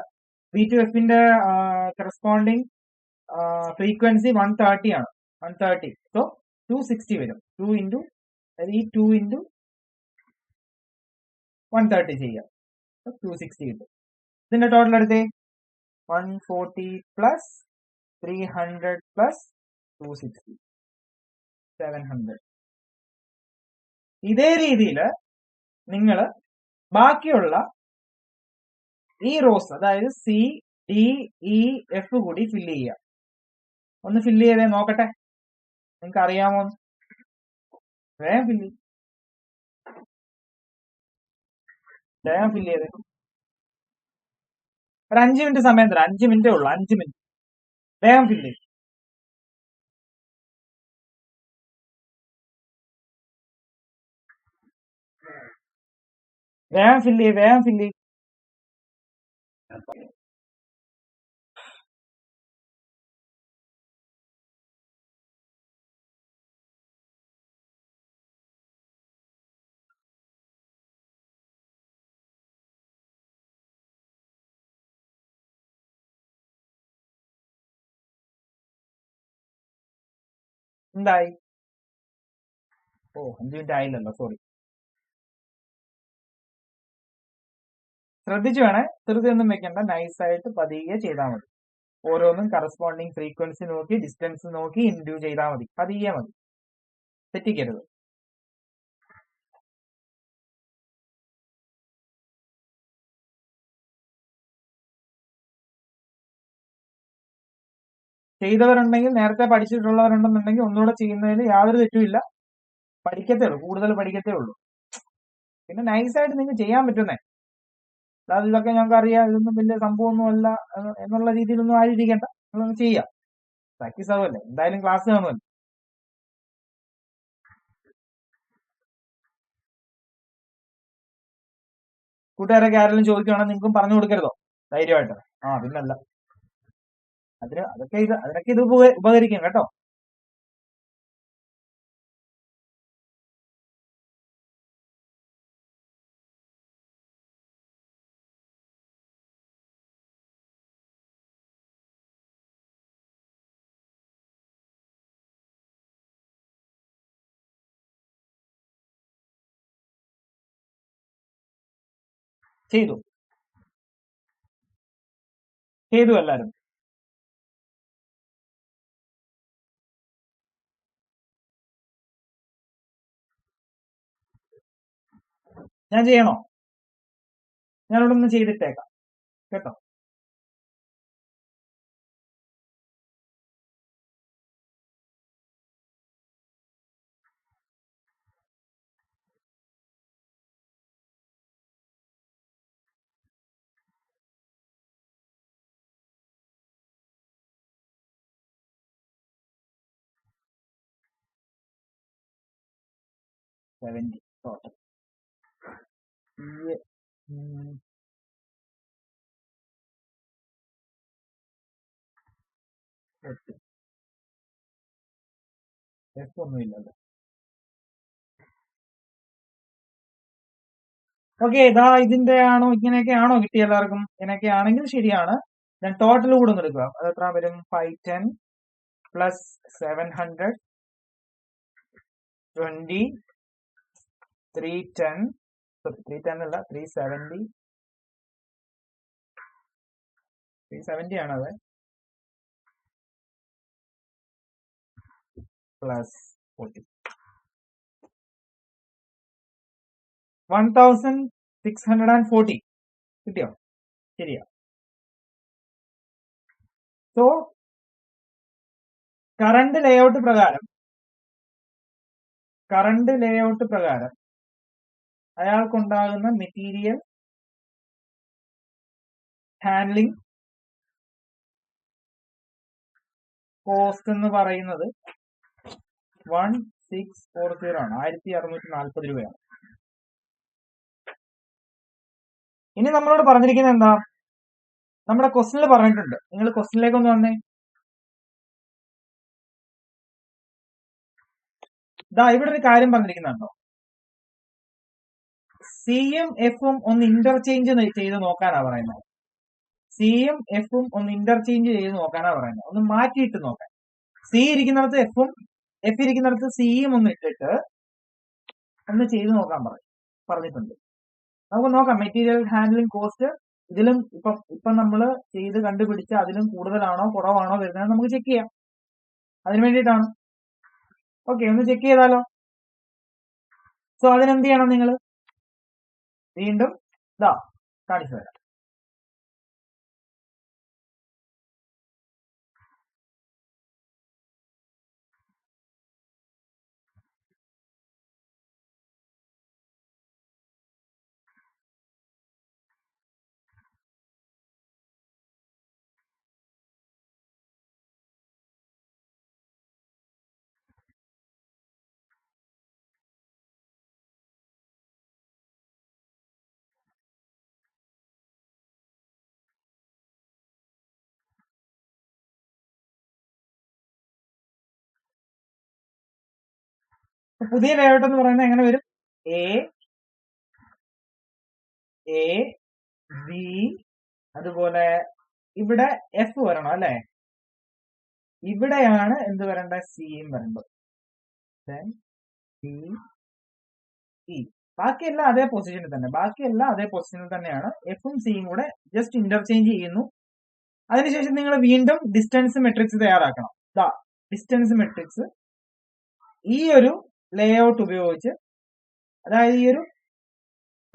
ബി ടു എഫിന്റെ കറസ്പോണ്ടിങ് ഫ്രീക്വൻസി 130 ആണ്. 130. സോ 260 വരും. 2 ഇൻറ്റു ഈ 2 ഇൻറ്റു 130 ചെയ്യാം. 260 കിട്ടും. ഇതിന്റെ ടോട്ടൽ എടുത്തേ 140 പ്ലസ് 300 പ്ലസ് 260 700. ഇതേ രീതിയിൽ നിങ്ങൾ ബാക്കിയുള്ള ഈ റോസ്, അതായത് സി ഡി ഇ എഫ് കൂടി ഫില്ല് ചെയ്യുക. ഒന്ന് ഫില്ല് ചെയ്തേ നോക്കട്ടെ, നിങ്ങൾക്ക് അറിയാമോ? വേഗം ഫില്ല് ചെയ്തേ. ഒരു 5 മിനിറ്റ് സമയം തരാം. 5 മിനിറ്റേ ഉള്ളൂ. 5 മിനിറ്റ്. വേഗം ഫില്ല് ചെയ്യും. വേഗം ഫില്ല് ചെയ്യും. എന്തായി? 5 മിനിറ്റ് ആയില്ലല്ലോ, സോറി. ശ്രദ്ധിച്ചു വേണേ, ധൃതിയൊന്നും വെക്കണ്ട. നൈസായിട്ട് പതിയെ ചെയ്താൽ മതി. ഓരോന്നും കറസ്പോണ്ടിങ് ഫ്രീക്വൻസി നോക്കി ഡിസ്റ്റൻസ് നോക്കി ഇൻഡ്യൂ ചെയ്താൽ മതി. പതിയെ മതി, തെറ്റിക്കരുത്. ചെയ്തവരുണ്ടെങ്കിൽ, നേരത്തെ പഠിച്ചിട്ടുള്ളവരുണ്ടെന്നുണ്ടെങ്കിൽ ഒന്നുകൂടെ ചെയ്യുന്നതിൽ യാതൊരു തെറ്റുമില്ല. പഠിക്കത്തേ ഉള്ളൂ, കൂടുതൽ പഠിക്കത്തേ ഉള്ളൂ. പിന്നെ നൈസായിട്ട് നിങ്ങൾക്ക് ചെയ്യാൻ പറ്റുന്നേ. അതായത് ഇതൊക്കെ ഞങ്ങൾക്ക് അറിയാം, ഇതൊന്നും വലിയ സംഭവമൊന്നുമല്ല എന്നുള്ള രീതിയിലൊന്നും ആയിരിക്കണ്ട. നിങ്ങളൊന്ന് ചെയ്യാം, പ്രാക്ടീസ് ആവുമല്ലേ. എന്തായാലും ക്ലാസ് കാണുമല്ലോ. കൂട്ടുകാരൊക്കെ ആരെങ്കിലും ചോദിക്കുകയാണെങ്കിൽ നിങ്ങൾക്കും പറഞ്ഞു കൊടുക്കരുതോ ധൈര്യമായിട്ട്? പിന്നല്ല, അതിനൊക്കെ ഇത് ഉപകരിക്കും കേട്ടോ. ചെയ്തു എല്ലാരും. ഞാൻ ചെയ്യണോ? ഞാനിവിടെ ഒന്ന് ചെയ്തിട്ടേക്കാം കേട്ടോ. ടോട്ടൽ ഒന്നുമില്ലല്ലോ. ഓക്കെ, ഇതാ ഇതിന്റെ ആണോ, ഇങ്ങനെയൊക്കെ ആണോ കിട്ടിയ എല്ലാവർക്കും? ഇങ്ങനെയൊക്കെ ആണെങ്കിൽ ശരിയാണ്. ഞാൻ ടോട്ടൽ കൂടെ ഒന്ന് എടുക്കുക. അത് എത്ര വരും? 510 പ്ലസ് 700 20 310 310 അല്ല 370 ആണത്. പ്ലസ് 40 1640 കിട്ടിയോ? ശരിയാ. സോ കറണ്ട് ലേഔട്ട് പ്രകാരം അയാൾക്കുണ്ടാകുന്ന മെറ്റീരിയൽ ഹാൻഡ്ലിംഗ് കോസ്റ്റ് എന്ന് പറയുന്നത് 1640 ആണ്. 1640 രൂപയാണ്. ഇനി നമ്മളോട് പറഞ്ഞിരിക്കുന്നത് എന്താ? നമ്മുടെ ക്വസ്റ്റനിൽ പറഞ്ഞിട്ടുണ്ട്. നിങ്ങൾ ക്വസ്റ്റനിലേക്ക് ഒന്ന് വന്നേ. ഇവിടെ ഒരു കാര്യം പറഞ്ഞിരിക്കുന്നുണ്ടോ? സിയും എഫും ഒന്ന് ഇന്റർചേഞ്ച് ചെയ്ത് നോക്കാനാ പറയുന്നത്. സിയും എഫും ഒന്ന് ഇന്റർചേഞ്ച് ചെയ്ത് നോക്കാനാ പറയുന്നത്. ഒന്ന് മാറ്റിയിട്ട് നോക്കാൻ. സി ഇരിക്കുന്നിടത്ത് എഫും എഫ് ഇരിക്കുന്നിടത്ത് സിയും ഒന്ന് ഇട്ടിട്ട് ഒന്ന് ചെയ്ത് നോക്കാൻ പറഞ്ഞിട്ടുണ്ട്. നമുക്ക് നോക്കാം. മെറ്റീരിയൽ ഹാൻഡ്ലിംഗ് കോസ്റ്റ് ഇതിലും ഇപ്പൊ നമ്മൾ ചെയ്ത് കണ്ടുപിടിച്ച അതിലും കൂടുതലാണോ കുറവാണോ വരുന്നത് നമുക്ക് ചെക്ക് ചെയ്യാം. അതിനു വേണ്ടിയിട്ടാണ്. ഓക്കെ, ഒന്ന് ചെക്ക് ചെയ്താലോ. സോ അതിനെന്ത് ചെയ്യണം? നിങ്ങൾ വീണ്ടും ഇതാ കാണിച്ചു തരാം. പുതിയ ലേഔട്ട് എന്ന് പറയുന്നത് എങ്ങനെ വരും? എ ബി, അതുപോലെ ഇവിടെ എഫ് വരണം അല്ലെ. ഇവിടെയാണ് എന്ത് വരേണ്ട? സിയും വരേണ്ടത്. ബി ഇ ബാക്കിയെല്ലാം അതേ പൊസിഷനിൽ തന്നെ. ബാക്കിയെല്ലാം അതേ പൊസിഷനിൽ തന്നെയാണ്. എഫും സിയും കൂടെ ജസ്റ്റ് ഇന്റർചേഞ്ച് ചെയ്യുന്നു. അതിനുശേഷം നിങ്ങൾ വീണ്ടും ഡിസ്റ്റൻസ് മെട്രിക്സ് തയ്യാറാക്കണം. ഡിസ്റ്റൻസ് മെട്രിക്സ് ഈ ഒരു ലേഔട്ട് ഉപയോഗിച്ച്, അതായത് ഈ ഒരു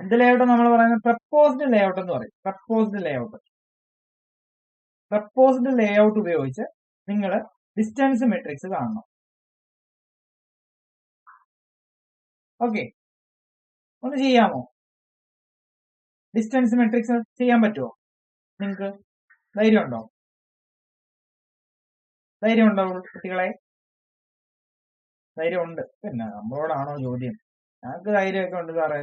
എന്ത് ലേഔട്ട് നമ്മൾ പറയുന്നത്? പ്രപ്പോസ്ഡ് ലേഔട്ട് എന്ന് പറയും. പ്രപ്പോസ്ഡ് ലേഔട്ട് ഉപയോഗിച്ച് നിങ്ങൾ ഡിസ്റ്റൻസ് മെട്രിക്സ് കാണണം. ഓക്കെ, ഒന്ന് ചെയ്യാമോ? ഡിസ്റ്റൻസ് മെട്രിക്സ് ചെയ്യാൻ പറ്റുമോ നിങ്ങൾക്ക്? ധൈര്യമുണ്ടോ കുട്ടികളെ? ധൈര്യമുണ്ട്. പിന്നെ നമ്മളോടാണോ ചോദ്യം? ഞങ്ങൾക്ക് ധൈര്യമൊക്കെ ഉണ്ട് സാറേ.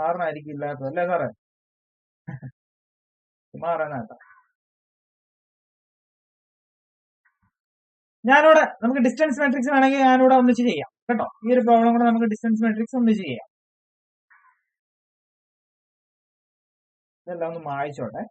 ആറിനായിരിക്കും ഇല്ലാത്തത് അല്ലേ സാറേ? ചുമ്മാ പറയുന്ന കേട്ടോ. ഞാനിവിടെ നമുക്ക് ഡിസ്റ്റൻസ് മെട്രിക്സ് വേണമെങ്കിൽ ഞാനിവിടെ ഒന്നിച്ച് ചെയ്യാം കേട്ടോ. ഈ ഒരു പ്രോബ്ലം കൂടെ നമുക്ക് ഡിസ്റ്റൻസ് മെട്രിക്സ് ഒന്നിച്ച് ചെയ്യാം. ഇതെല്ലാം ഒന്ന് മായിച്ചോട്ടെ.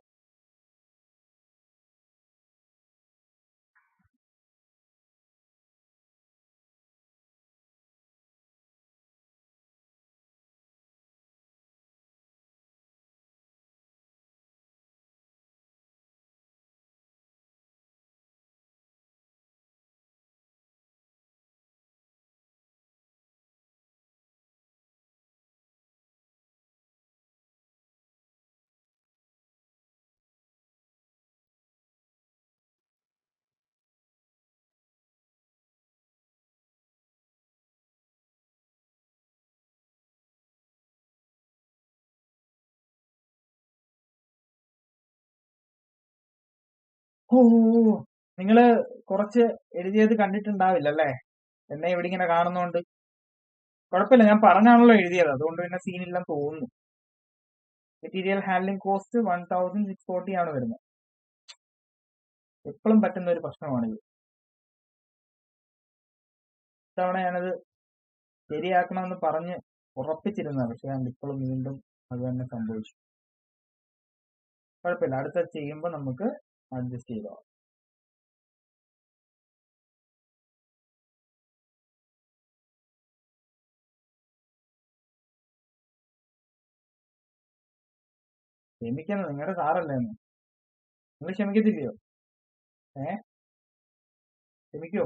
ഓ, നിങ്ങള് കുറച്ച് എഴുതിയത് കണ്ടിട്ടുണ്ടാവില്ല അല്ലേ? എന്നെ ഇവിടെ ഇങ്ങനെ കാണുന്നോണ്ട് കുഴപ്പമില്ല. ഞാൻ പറഞ്ഞാണല്ലോ എഴുതിയത്, അതുകൊണ്ട് പിന്നെ സീനില്ലെന്ന് തോന്നുന്നു. മെറ്റീരിയൽ ഹാൻഡ്ലിംഗ് കോസ്റ്റ് 1640 ആണ് വരുന്നത്. എപ്പോഴും പറ്റുന്ന ഒരു പ്രശ്നമാണിത്. ഇത്തവണ ഞാനത് ശരിയാക്കണമെന്ന് പറഞ്ഞ് ഉറപ്പിച്ചിരുന്ന, പക്ഷെ ഇപ്പോഴും വീണ്ടും അത് തന്നെ സംഭവിച്ചു. കുഴപ്പമില്ല, അടുത്ത ചെയ്യുമ്പോൾ നമുക്ക് അഡ്ജസ്റ്റ് ചെയ്തോ. ക്ഷമിക്കുന്നത് നിങ്ങളുടെ സാറല്ലേ? നിങ്ങൾ ക്ഷമിക്കത്തില്ലയോ? ക്ഷമിക്കോ?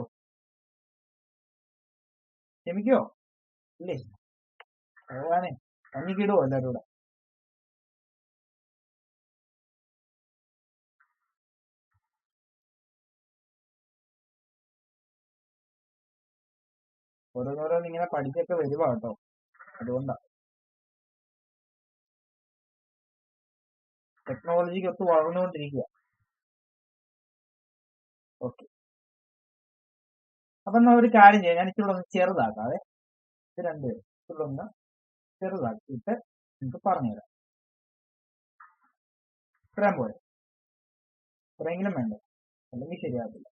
ഇല്ലേ? ഭഗവാനെ, കഞ്ഞിക്കിടുവോ എല്ലാരും കൂടെ? ഓരോന്നോരോന്ന് ഇങ്ങനെ പഠിച്ചൊക്കെ വരുവാ കേട്ടോ. അതുകൊണ്ടാ ടെക്നോളജിക്ക് ഒത്ത് വളർന്നുകൊണ്ടിരിക്കുക. ഓക്കെ, അപ്പൊ എന്നാ ഒരു കാര്യം ചെയ്യാം. ഞാൻ ഇച്ചിരി ഒന്ന് ചെറുതാക്കാതെ, ഇത് രണ്ടുപേരും ഇച്ചിരി ഒന്ന് ചെറുതാക്കിയിട്ട് നിങ്ങൾക്ക് പറഞ്ഞുതരാം. ഇത്രയും പോലെ ഇത്രയെങ്കിലും വേണ്ട, അല്ലെങ്കിൽ ശരിയാകത്തില്ല.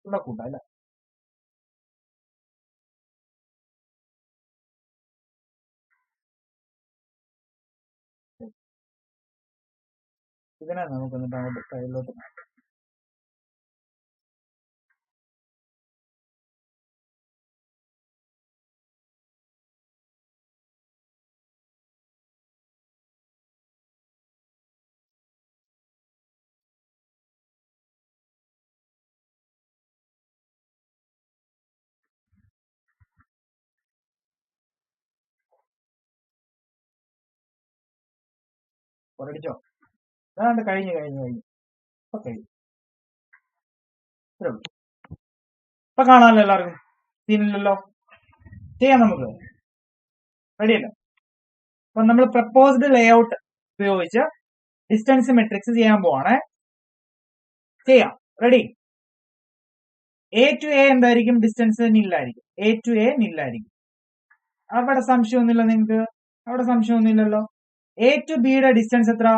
ഇവിടെ കൂട്ടാം അല്ലേ? ഇതിനെ നമുക്ക് എന്നിട്ട് അങ്ങോട്ട് സൈഡിലോട്ട് മാറ്റാം. ഒരടിച്ചോ? അതാണ്ട് കഴിഞ്ഞു. ഇപ്പൊ കഴിഞ്ഞു. ഇത്രേ ഉള്ളൂ. ഇപ്പൊ കാണാമല്ലോ എല്ലാവർക്കും, സീനില്ലല്ലോ. ചെയ്യാം നമുക്ക്. റെഡിയല്ലോ? അപ്പൊ നമ്മൾ പ്രപ്പോസ്ഡ് ലേഔട്ട് ഉപയോഗിച്ച് ഡിസ്റ്റൻസ് മെട്രിക്സ് ചെയ്യാൻ പോവാണ്. ചെയ്യാം. റെഡി? എ ടു എ എന്തായിരിക്കും? ഡിസ്റ്റൻസ് നില്ലായിരിക്കും. എ ടു എ നില്ലായിരിക്കും. അവിടെ സംശയമൊന്നുമില്ല നിങ്ങൾക്ക്? അവിടെ സംശയമൊന്നുമില്ലല്ലോ. എ ടു ബിയുടെ ഡിസ്റ്റൻസ് എത്ര?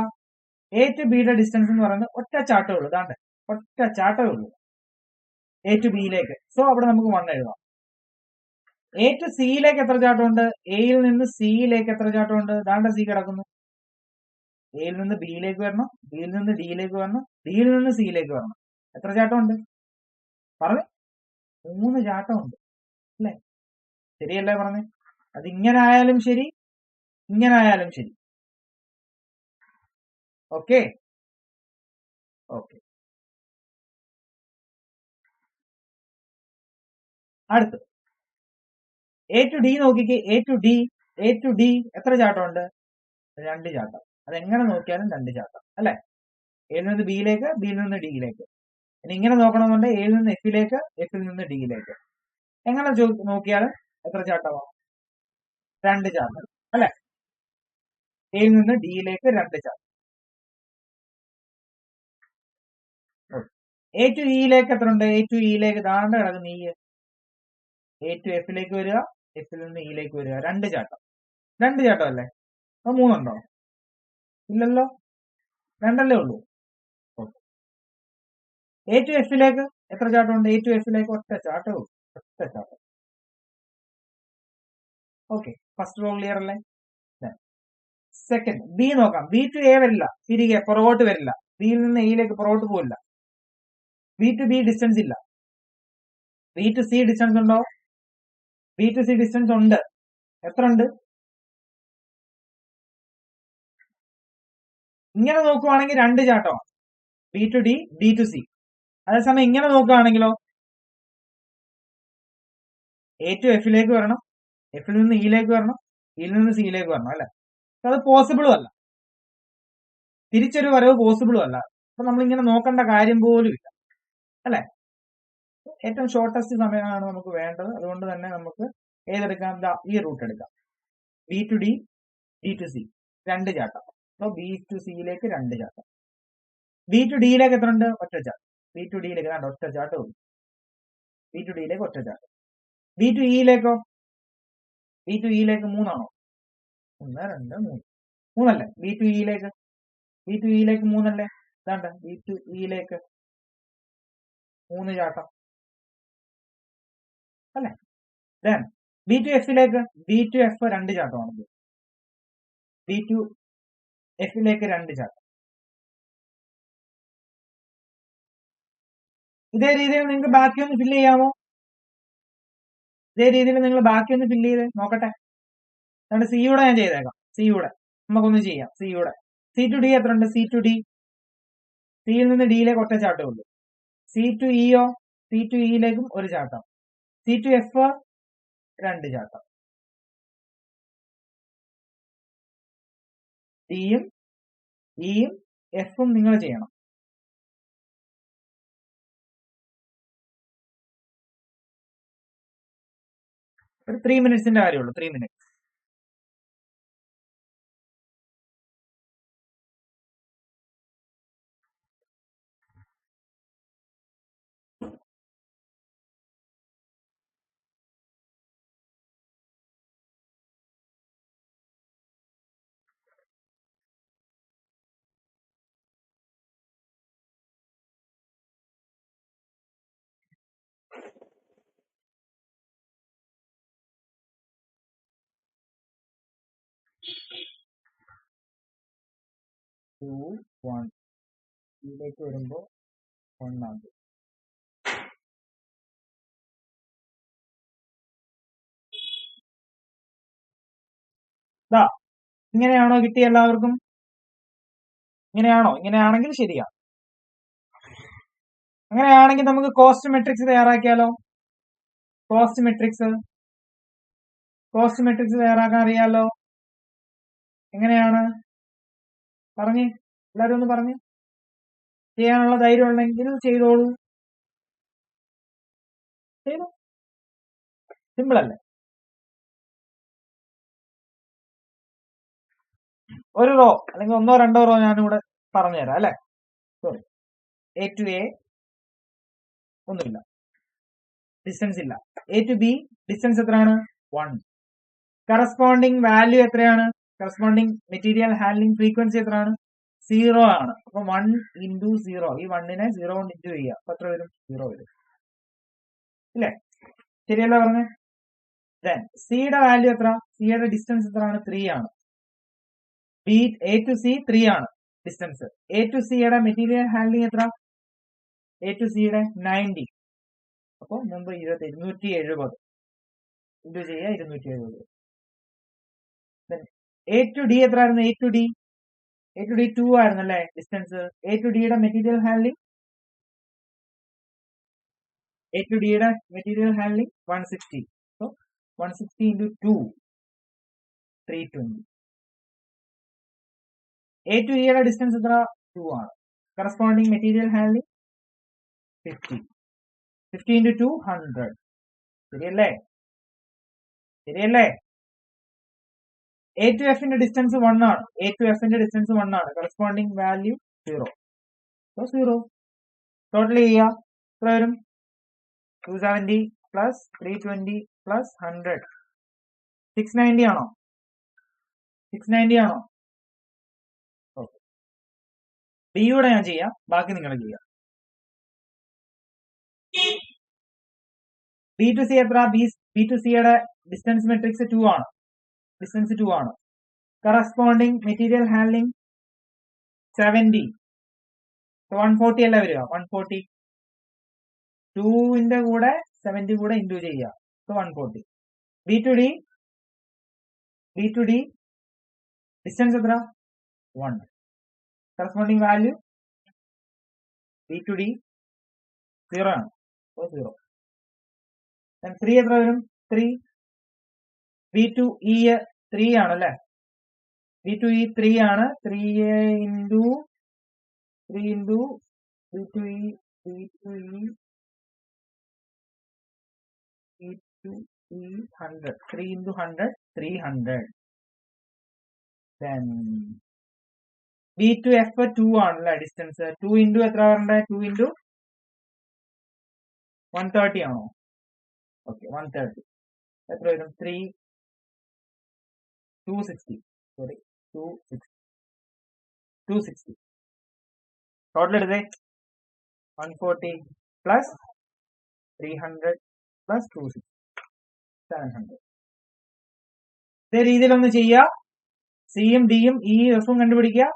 എ ടു ബിയുടെ ഡിസ്റ്റൻസ് എന്ന് പറയുന്നത് ഒറ്റ ചാട്ടമേ ഉള്ളൂ. ഇതാണ്ട് ഒറ്റ ചാട്ടമേ ഉള്ളൂ എ ടു ബിയിലേക്ക്. സോ അവിടെ നമുക്ക് 1 എഴുതാം. എ ടു സിയിലേക്ക് എത്ര ചാട്ടമുണ്ട്? എയിൽ നിന്ന് സിയിലേക്ക് എത്ര ചാട്ടമുണ്ട്? ദാണ്ട സി കിടക്കുന്നു. എയിൽ നിന്ന് ബിയിലേക്ക് വരണം, ബിയിൽ നിന്ന് ഡിയിലേക്ക് വരണം, ഡിയിൽ നിന്ന് സിയിലേക്ക് വരണം. എത്ര ചാട്ടമുണ്ട്? പറഞ്ഞു. 3 ചാട്ടമുണ്ട് അല്ലേ? ശരിയല്ലേ പറഞ്ഞേ? അത് ഇങ്ങനെ ആയാലും ശരി, ഇങ്ങനെ ആയാലും ശരി. Okay okay. അടുത്ത് എ ടു ഡി നോക്കിക്ക്. എ ടു ഡി എത്ര ചാട്ടമുണ്ട്? 2 ചാട്ടം. അതെങ്ങനെ നോക്കിയാലും 2 ചാട്ടം അല്ലെ? എയിൽ നിന്ന് ബിയിലേക്ക്, ബിയിൽ നിന്ന് ഡിയിലേക്ക്. ഇനി ഇങ്ങനെ നോക്കണമെന്നുണ്ടെങ്കിൽ എയിൽ നിന്ന് എഫിലേക്ക്, എഫിൽ നിന്ന് ഡിയിലേക്ക്. എങ്ങനെ നോക്കിയാലും എത്ര ചാട്ടമാണ്? 2 ചാട്ടം അല്ലെ? എയിൽ നിന്ന് ഡിയിലേക്ക് 2 ചാട്ടം. എ ടു ഇയിലേക്ക് എത്ര ഉണ്ട്? എ ടു ഇയിലേക്ക് താണ്ട് കിടക്കുന്ന ഈ എ ടു എഫിലേക്ക് വരിക, എഫിൽ നിന്ന് ഇയിലേക്ക് വരിക. 2 ചാട്ടം. 2 ചാട്ടം അല്ലേ? അപ്പൊ 3 ഉണ്ടോ? ഇല്ലല്ലോ, 2 അല്ലേ ഉള്ളൂ. എ ടു എഫിലേക്ക് എത്ര ചാട്ടം ഉണ്ട്? എ ടു എഫിലേക്ക് ഒറ്റ ചാട്ടമേ ഉള്ളൂ. ഒറ്റ ചാട്ടം. ഓക്കെ, ഫസ്റ്റ് റോ ക്ലിയർ അല്ലേ? സെക്കൻഡ് ബി നോക്കാം. ബി ടു എ വരില്ല, തിരികെ പുറകോട്ട് വരില്ല. ബിയിൽ നിന്ന് എയിലേക്ക് പുറകോട്ട് പോവില്ല. ബി ടു ബി ഡിസ്റ്റൻസ് ഇല്ല. ബി ടു സി ഡിസ്റ്റൻസ് ഉണ്ടോ? ബി ടു സി ഡിസ്റ്റൻസ് ഉണ്ട്. എത്ര ഉണ്ട്? ഇങ്ങനെ നോക്കുവാണെങ്കിൽ 2 ചാട്ടമാണ്. B to D, D to C. അതേസമയം ഇങ്ങനെ നോക്കുകയാണെങ്കിലോ, എ ടു എഫിലേക്ക് വരണം, എഫിൽ നിന്ന് ഇയിലേക്ക് വരണം, ഇയിൽ നിന്ന് സിയിലേക്ക് വരണം അല്ലെ? അത് പോസിബിളും അല്ല. തിരിച്ചൊരു വരവ് പോസിബിളും അല്ല. അപ്പൊ നമ്മളിങ്ങനെ നോക്കേണ്ട കാര്യം പോലും ഇല്ല അല്ലെ? ഏറ്റവും ഷോർട്ടസ്റ്റ് സമയമാണ് നമുക്ക് വേണ്ടത്. അതുകൊണ്ട് തന്നെ നമുക്ക് ഏതെടുക്കാം? ഈ റൂട്ട് എടുക്കാം. B to D, D to C 2 ചാട്ടം. അപ്പൊ ബി ടു സിയിലേക്ക് 2 ചാട്ടം. ബി ടു ഡിയിലേക്ക് എത്ര ഉണ്ട്? ഒറ്റ ചാട്ടം. ബി ടു ഡിയിലേക്ക് കണ്ടോ ഒറ്റ ചാട്ടം ഉള്ളൂ. ബി ടു ഡിയിലേക്ക് ഒറ്റ ചാട്ടം. ബി ടു ഇയിലേക്കോ? ബി ടു ഇയിലേക്ക് 3 ആണോ? 1 2 3 3 ബി ടു ഇയിലേക്ക്. ബി ടു ഇയിലേക്ക് 3 അല്ലേ? ഇതാണ്ട ബി ടു ഇയിലേക്ക് 3 ചാട്ടം അല്ലെ? ബി ടു എഫിലേക്ക്. ബി ടു എഫ് 2 ചാട്ടമാണ്. ബി ടു എഫിലേക്ക് 2 ചാട്ടം. ഇതേ രീതിയിൽ നിങ്ങൾക്ക് ബാക്കി ഒന്ന് ഫില്ല് ചെയ്യാമോ? ഇതേ രീതിയിൽ നിങ്ങൾ ബാക്കി ഒന്ന് ഫില്ല് ചെയ്ത് നോക്കട്ടെ. അതുകൊണ്ട് സിയുടെ ഞാൻ ചെയ്തേക്കാം. സിയുടെ നമുക്കൊന്ന് ചെയ്യാം. സിയുടെ സി ടു ഡി എത്ര ഉണ്ട്? സി ടു ഡി, സിയിൽ നിന്ന് ഡിയിലേക്ക് ഒറ്റ ചാട്ടമേ ഉള്ളൂ. സി ടു ഇയോ? സി ടു ഇയിലേക്കും 1 ചാട്ടം. സി ടു എഫ് 2 ചാട്ടം. ഡിയും ഇയും എഫും നിങ്ങൾ ചെയ്യണം. ഒരു 3 മിനിറ്റ്സിന്റെ കാര്യമുള്ളൂ. 3 മിനിറ്റ്സ്. Two, 1. ഇതിലേക്ക് വരുമ്പോ 1 ആകും. ഇങ്ങനെയാണോ കിട്ടിയ എല്ലാവർക്കും? ഇങ്ങനെയാണോ? ഇങ്ങനെയാണെങ്കിൽ ശരിയാ. അങ്ങനെയാണെങ്കിൽ നമുക്ക് കോസ്റ്റ് മെട്രിക്സ് തയ്യാറാക്കിയാലോ? കോസ്റ്റ് മെട്രിക്സ് തയ്യാറാക്കാൻ അറിയാലോ? എങ്ങനെയാണ് പറഞ്ഞ് എല്ലാരും ഒന്ന് പറഞ്ഞ്. ചെയ്യാനുള്ള ധൈര്യം ഉണ്ടെങ്കിൽ ചെയ്തോളൂ. ചെയ്തു. സിമ്പിൾ അല്ലേ? ഒരു റോ അല്ലെങ്കിൽ 1 2 റോ ഞാനിവിടെ പറഞ്ഞുതരാം അല്ലെ. സോറി, എ ടു എ ഒന്നുമില്ല, ഡിസ്റ്റൻസ് ഇല്ല. എ ടു ബി ഡിസ്റ്റൻസ് എത്രയാണ്? 1. കറസ്പോണ്ടിങ് വാല്യൂ എത്രയാണ്? കറസ്പോണ്ടിങ് മെറ്റീരിയൽ ഹാൻഡ്ലിംഗ് ഫ്രീക്വൻസി എത്രയാണ്? 0 ആണ്. അപ്പൊ 1 into 0, ഈ 1നെ 0 കൊണ്ട് ഇൻറ്റു ചെയ്യുക. അപ്പൊ എത്ര വരും? 0 വരും. ഇല്ലേ? ശരിയല്ല പറഞ്ഞേ? ദെൻ സിയുടെ വാല്യൂ എത്ര? സിയുടെ ഡിസ്റ്റൻസ് എത്രയാണ്? 3 ആണ്. ബി എ ടു സി 3 ആണ് ഡിസ്റ്റൻസ്. എ ടു സിയുടെ മെറ്റീരിയൽ ഹാൻഡ്ലിംഗ് എത്ര? എ ടു സിയുടെ 90. അപ്പൊ മുമ്പ് 270 ഇൻറ്റു ചെയ്യുക, 270. എ ടു ഡി എത്രയായിരുന്നു? എ ടു ഡി 2 ആയിരുന്നു അല്ലേ ഡിസ്റ്റൻസ്. എ ടു ഡിയുടെ material handling 160. So 160 into 2, 320. A to ഇയുടെ ഡിസ്റ്റൻസ് എത്ര? 2 ആണ്. Corresponding material handling 50. 50 into 2, 100. ശരിയല്ലേ? എ ടു എഫിന്റെ ഡിസ്റ്റൻസ് 1 ആണ്. Corresponding value 0. സോ 0. ടോട്ടൽ ചെയ്യുക, എത്ര വരും? 270 plus 320 plus 100. 690 ആണോ? 690 ആണോ? ഓക്കെ. ബിയുടെ ഞാൻ ചെയ്യാം, ബാക്കി നിങ്ങൾ ചെയ്യാം. ബി ടു സി എത്ര? ബി ടു സിയുടെ ഡിസ്റ്റൻസ് മെട്രിക്സ് 2 ആണ്. Corresponding material handling 70. 140 അല്ല വരിക? 140. 2ന്റെ കൂടെ 70 കൂടെ ഇൻറ്റു ചെയ്യുക. 140. ബി ടു ഡി ഡിസ്റ്റൻസ് എത്ര? 1. Corresponding value B to D 0 ആണ്. 0. 3 എത്ര വരും? 3. ബി ടു ഇ 3 ആണല്ലേ? ബി ടു ഇ 3 ആണ്. 3 into B to E 100. 3 into 100, 300. Then B to F 2 ആണല്ലേ ഡിസ്റ്റൻസ്. 2 into എത്ര വരണ്ടേ? 2 into 130 ആണോ? ഓക്കെ, 130. എത്ര വരും? 260. സോറി, 260. ടോട്ടൽ എടുത്തേ. 140 plus 300 plus 260, 700. ഇതേ രീതിയിലൊന്ന് ചെയ്യുക. സിയും ഡിയും ഇ എഫും കണ്ടുപിടിക്കുക,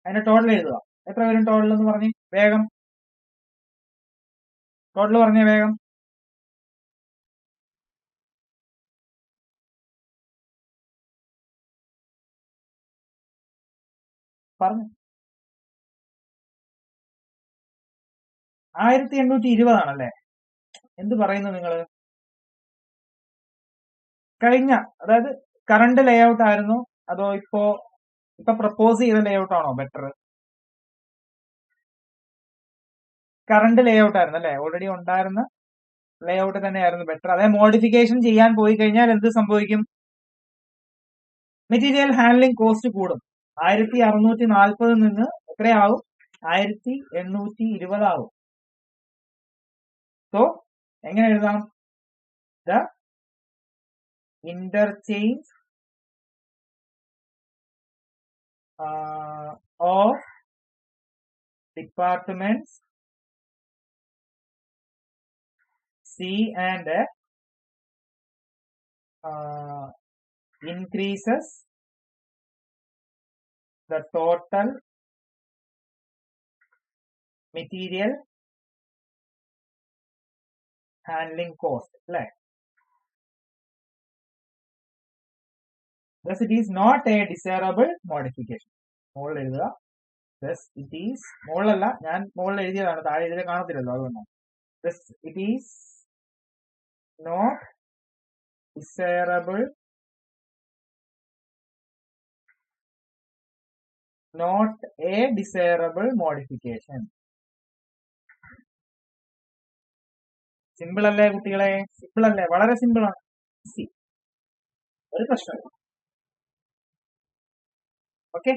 അതിന്റെ ടോട്ടൽ എഴുതുക. എത്ര വരും ടോട്ടൽ എന്ന് പറഞ്ഞ് വേഗം? ടോട്ടൽ പറഞ്ഞേ വേഗം. പറഞ്ഞു. 1820 ആണല്ലേ? എന്ത് പറയുന്നു നിങ്ങള്? കഴിഞ്ഞ, അതായത് കറണ്ട് ലേ ഔട്ട് ആയിരുന്നു അതോ ഇപ്പൊ പ്രപ്പോസ് ചെയ്ത ലേ ഔട്ട് ആണോ ബെറ്റർ? കറണ്ട് ലേ ഔട്ട് ആയിരുന്നു അല്ലെ? ഓൾറെഡി ഉണ്ടായിരുന്ന ലേ ഔട്ട് തന്നെയായിരുന്നു ബെറ്റർ. അതായത് മോഡിഫിക്കേഷൻ ചെയ്യാൻ പോയി കഴിഞ്ഞാൽ എന്ത് സംഭവിക്കും? മെറ്റീരിയൽ ഹാൻഡ്ലിംഗ് കോസ്റ്റ് കൂടും. 1640 നിന്ന് എത്രയാവും? 1820 ആവും. സോ എങ്ങനെ എഴുതാം? The interchange of departments C and F increases the total material handling cost അല്ലെ. Thus it is not a desirable modification. മുകളിൽ എഴുതുക. Thus it is, മുകളിലല്ല, ഞാൻ മുകളിൽ എഴുതിയതാണ്, താഴെ എഴുതിയ കാണത്തില്ലല്ലോ, അതുകൊണ്ടാണ്. Thus it is not desirable, not a desirable modification. Simple അല്ലേ കുട്ടികളെ? സിമ്പിൾ അല്ലേ? വളരെ സിമ്പിൾ ആണ്. ഒരു പ്രശ്നമില്ല. ഓക്കെ,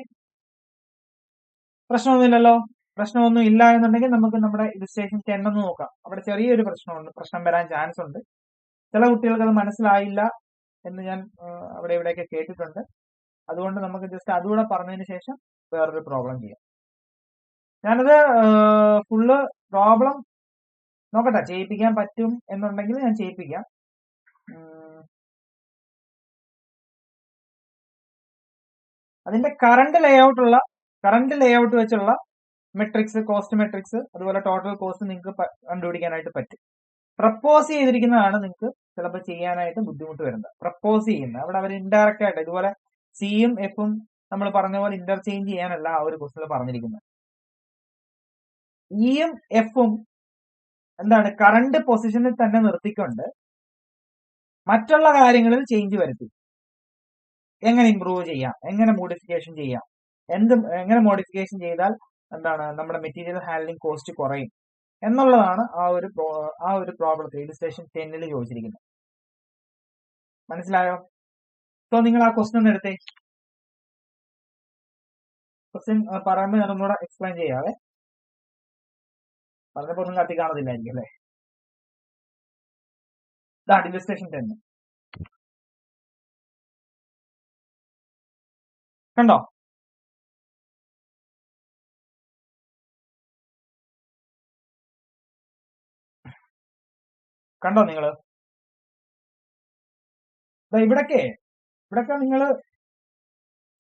പ്രശ്നമൊന്നുമില്ലല്ലോ. പ്രശ്നമൊന്നും ഇല്ല എന്നുണ്ടെങ്കിൽ നമുക്ക് നമ്മുടെ ഇലുസ്ട്രേഷൻ 10 ഒന്ന് നോക്കാം. അവിടെ ചെറിയൊരു പ്രശ്നമുണ്ട്, പ്രശ്നം വരാൻ ചാൻസ് ഉണ്ട്. ചില കുട്ടികൾക്ക് അത് മനസ്സിലായില്ല എന്ന് ഞാൻ അവിടെ ഇവിടെയൊക്കെ കേട്ടിട്ടുണ്ട്. അതുകൊണ്ട് നമുക്ക് ജസ്റ്റ് അതുകൂടെ പറഞ്ഞതിന് ശേഷം വേറൊരു പ്രോബ്ലം ചെയ്യാം. ഞാനത് ഫുള്ള് പ്രോബ്ലം നോക്കട്ടെ, ചെയ്യിപ്പിക്കാൻ പറ്റും എന്നുണ്ടെങ്കിൽ ഞാൻ ചെയ്യിപ്പിക്കാം. അതിന്റെ കറണ്ട് ലേഔട്ട് വെച്ചുള്ള മെട്രിക്സ്, കോസ്റ്റ് മെട്രിക്സ്, അതുപോലെ ടോട്ടൽ കോസ്റ്റ് നിങ്ങൾക്ക് കണ്ടുപിടിക്കാനായിട്ട് പറ്റും. പ്രപ്പോസ് ചെയ്തിരിക്കുന്നതാണ് നിങ്ങൾക്ക് ചിലപ്പോൾ ചെയ്യാനായിട്ട് ബുദ്ധിമുട്ട് വരുന്നത്. പ്രപ്പോസ് ചെയ്യുന്നത് അവിടെ അവർ ഇൻഡയറക്റ്റ് ആയിട്ട് ഇതുപോലെ സിയും എഫും നമ്മൾ പറഞ്ഞ പോലെ ഇന്റർചേഞ്ച് ചെയ്യാനല്ല ആ ഒരു ക്വസ്റ്റിൽ പറഞ്ഞിരിക്കുന്നത്. ഇയും എഫും എന്താണ്, കറണ്ട് പൊസിഷനിൽ തന്നെ നിർത്തിക്കൊണ്ട് മറ്റുള്ള കാര്യങ്ങളിൽ ചേഞ്ച് വരുത്തി എങ്ങനെ ഇംപ്രൂവ് ചെയ്യാം, എങ്ങനെ മോഡിഫിക്കേഷൻ ചെയ്യാം, എങ്ങനെ മോഡിഫിക്കേഷൻ ചെയ്താൽ എന്താണ് നമ്മുടെ മെറ്റീരിയൽ ഹാൻഡ്ലിംഗ് കോസ്റ്റ് കുറയും എന്നുള്ളതാണ് ആ ഒരു പ്രോബ്ലത്തിൽ ഇലുസ്ട്രേഷൻ 10 ചോദിച്ചിരിക്കുന്നത്. മനസ്സിലായോ? സോ നിങ്ങൾ ആ ക്വസ്റ്റ്യൻ ഒന്ന് എടുത്തേ. ക്വസ്റ്റ്യൻ പറയുമ്പോൾ ഞാൻ ഒന്നുകൂടെ എക്സ്പ്ലെയിൻ ചെയ്യാവേ. പറഞ്ഞപ്പോൾ ഒന്നും കത്തി കാണുന്നില്ലായിരിക്കും അല്ലേ? ഇതാണ് ഇലുസ്ട്രേഷൻ 10. കണ്ടോ? കണ്ടോ നിങ്ങള്? ഇവിടൊക്കെ നിങ്ങൾ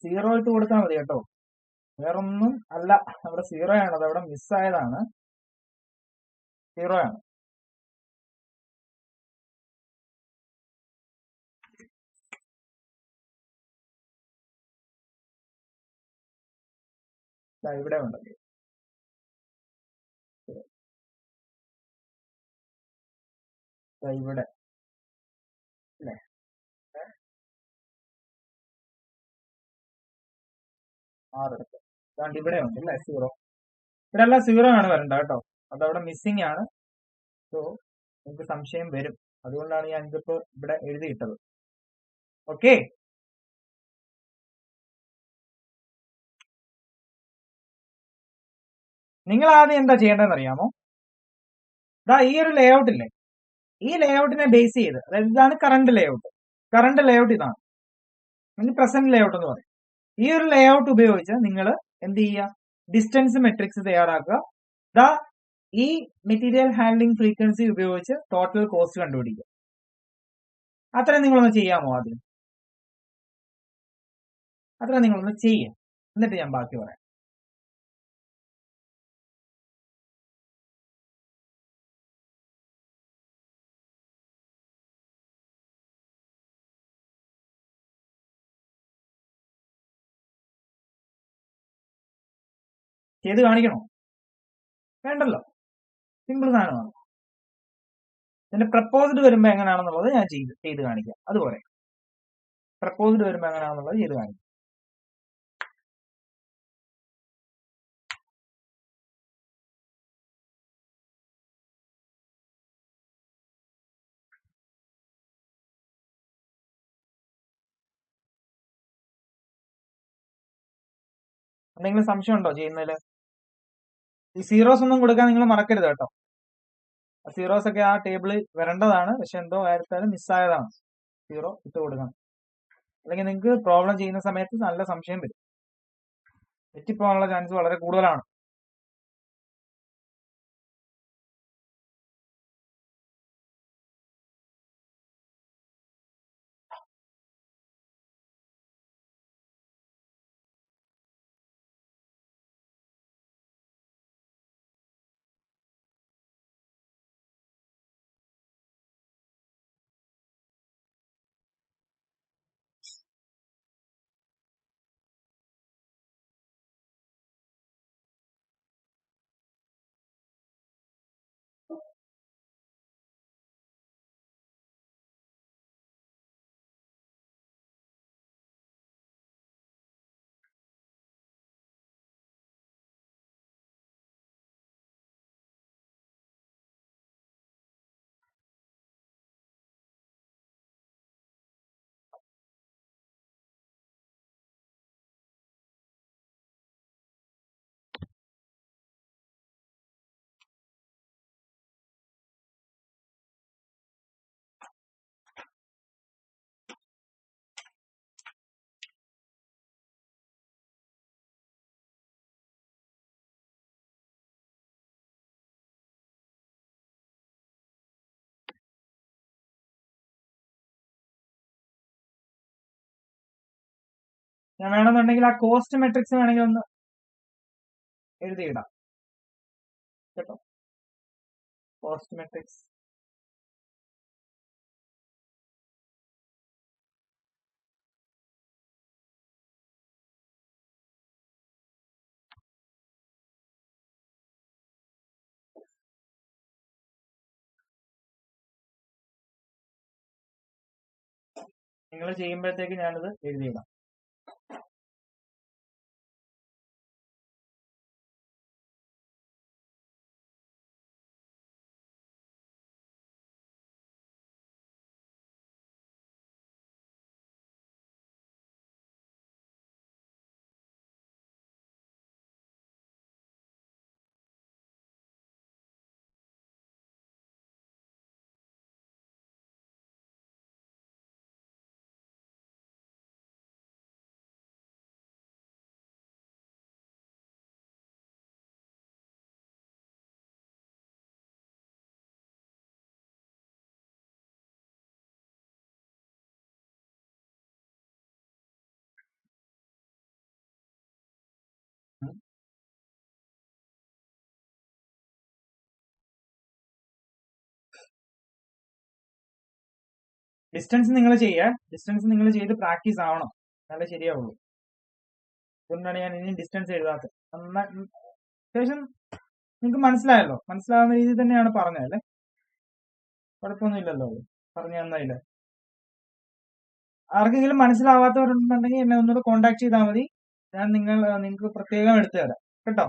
0 ഇട്ട് കൊടുത്താൽ മതി കേട്ടോ. വേറൊന്നും അല്ല, അവിടെ 0 ആണ്, അത് അവിടെ മിസ്സായതാണ്. 0 ആണ്. ഇവിടെ ഉണ്ട്, ഇവിടെ അല്ലേ? ആറെടുത്ത് അതുകൊണ്ട് ഇവിടെ ഉണ്ട് അല്ലേ 0. ഇവിടെ എല്ലാം 0 ആണ് വരണ്ട കേട്ടോ, അതവിടെ മിസ്സിംഗ് ആണ്. സോ നിങ്ങൾക്ക് സംശയം വരും, അതുകൊണ്ടാണ് ഞാൻ ഇതിപ്പോ ഇവിടെ എഴുതിയിട്ടത്. ഓക്കെ, നിങ്ങൾ ആദ്യം എന്താ ചെയ്യേണ്ടതെന്ന് അറിയാമോ? ഈ ഒരു ലേഔട്ട് ഇല്ലേ, ഈ ലേഔട്ടിനെ ബേസ് ചെയ്ത്, അതായത് ഇതാണ് കറണ്ട് ലേഔട്ട് ഇതാണ്, പ്രസന്റ് ലേഔട്ട് എന്ന് പറയും. ഈ ഒരു ലേഔട്ട് ഉപയോഗിച്ച് നിങ്ങൾ എന്ത് ചെയ്യുക, ഡിസ്റ്റൻസ് മെട്രിക്സ് തയ്യാറാക്കുക. ഈ മെറ്റീരിയൽ ഹാൻഡ്ലിംഗ് ഫ്രീക്വൻസി ഉപയോഗിച്ച് ടോട്ടൽ കോസ്റ്റ് കണ്ടുപിടിക്കുക. അത്രയും നിങ്ങളൊന്ന് ചെയ്യാമോ? ആദ്യം അത്രയും നിങ്ങളൊന്ന് ചെയ്യാം, എന്നിട്ട് ഞാൻ ബാക്കി പറയാം. ചെയ്ത് കാണിക്കണോ? വേണ്ടല്ലോ, സിമ്പിൾ സാധനമാണ്. ഇതിന്റെ പ്രപ്പോസ്ഡ് വരുമ്പോ എങ്ങനെയാണെന്നുള്ളത് ഞാൻ ചെയ്ത് കാണിക്കാം. അതുപോലെ പ്രപ്പോസ്ഡ് വരുമ്പോ എങ്ങനെയാണെന്നുള്ളത് ചെയ്ത് കാണിക്കാം. എന്തെങ്കിലും സംശയം ഉണ്ടോ ചെയ്യുന്നതില്? ഈ സീറോസ് ഒന്നും കൊടുക്കാൻ നിങ്ങൾ മറക്കരുത് കേട്ടോ. സീറോസ് ഒക്കെ ആ ടേബിളിൽ വരേണ്ടതാണ്, പക്ഷെ എന്തോ കാര്യത്താലും മിസ്സായതാണ്. 0 ഇട്ട് കൊടുക്കണം, അല്ലെങ്കിൽ നിങ്ങൾക്ക് പ്രോബ്ലം ചെയ്യുന്ന സമയത്ത് നല്ല സംശയം വരും, തെറ്റിപ്പോകാനുള്ള ചാൻസ് വളരെ കൂടുതലാണ്. ഞാൻ വേണമെന്നുണ്ടെങ്കിൽ ആ കോസ്റ്റ് മെട്രിക്സ് വേണമെങ്കിൽ ഒന്ന് എഴുതിയിടാം കേട്ടോ. കോസ്റ്റ് മെട്രിക്സ് നിങ്ങൾ ചെയ്യുമ്പോഴത്തേക്ക് ഞാനത് എഴുതിയിടാം. ഡിസ്റ്റൻസ് നിങ്ങൾ ചെയ്യുക. ഡിസ്റ്റൻസ് നിങ്ങൾ ചെയ്ത് പ്രാക്ടീസ് ആവണം, നല്ല ശരിയാവുള്ളൂ. അതുകൊണ്ടാണ് ഞാൻ ഇനി ഡിസ്റ്റൻസ് എഴുതാത്തത്. അത്യാവശ്യം നിങ്ങൾക്ക് മനസ്സിലായല്ലോ, മനസ്സിലാവുന്ന രീതിയിൽ തന്നെയാണ് പറഞ്ഞതല്ലേ, കുഴപ്പമൊന്നുമില്ലല്ലോ, പറഞ്ഞു തന്നതില്ല. ആർക്കെങ്കിലും മനസ്സിലാവാത്തവരുണ്ടെന്നുണ്ടെങ്കിൽ എന്നെ ഒന്നുകൂടെ കോണ്ടാക്ട് ചെയ്താൽ മതി. ഞാൻ നിങ്ങൾക്ക് പ്രത്യേകം എടുത്തു തരാം കേട്ടോ.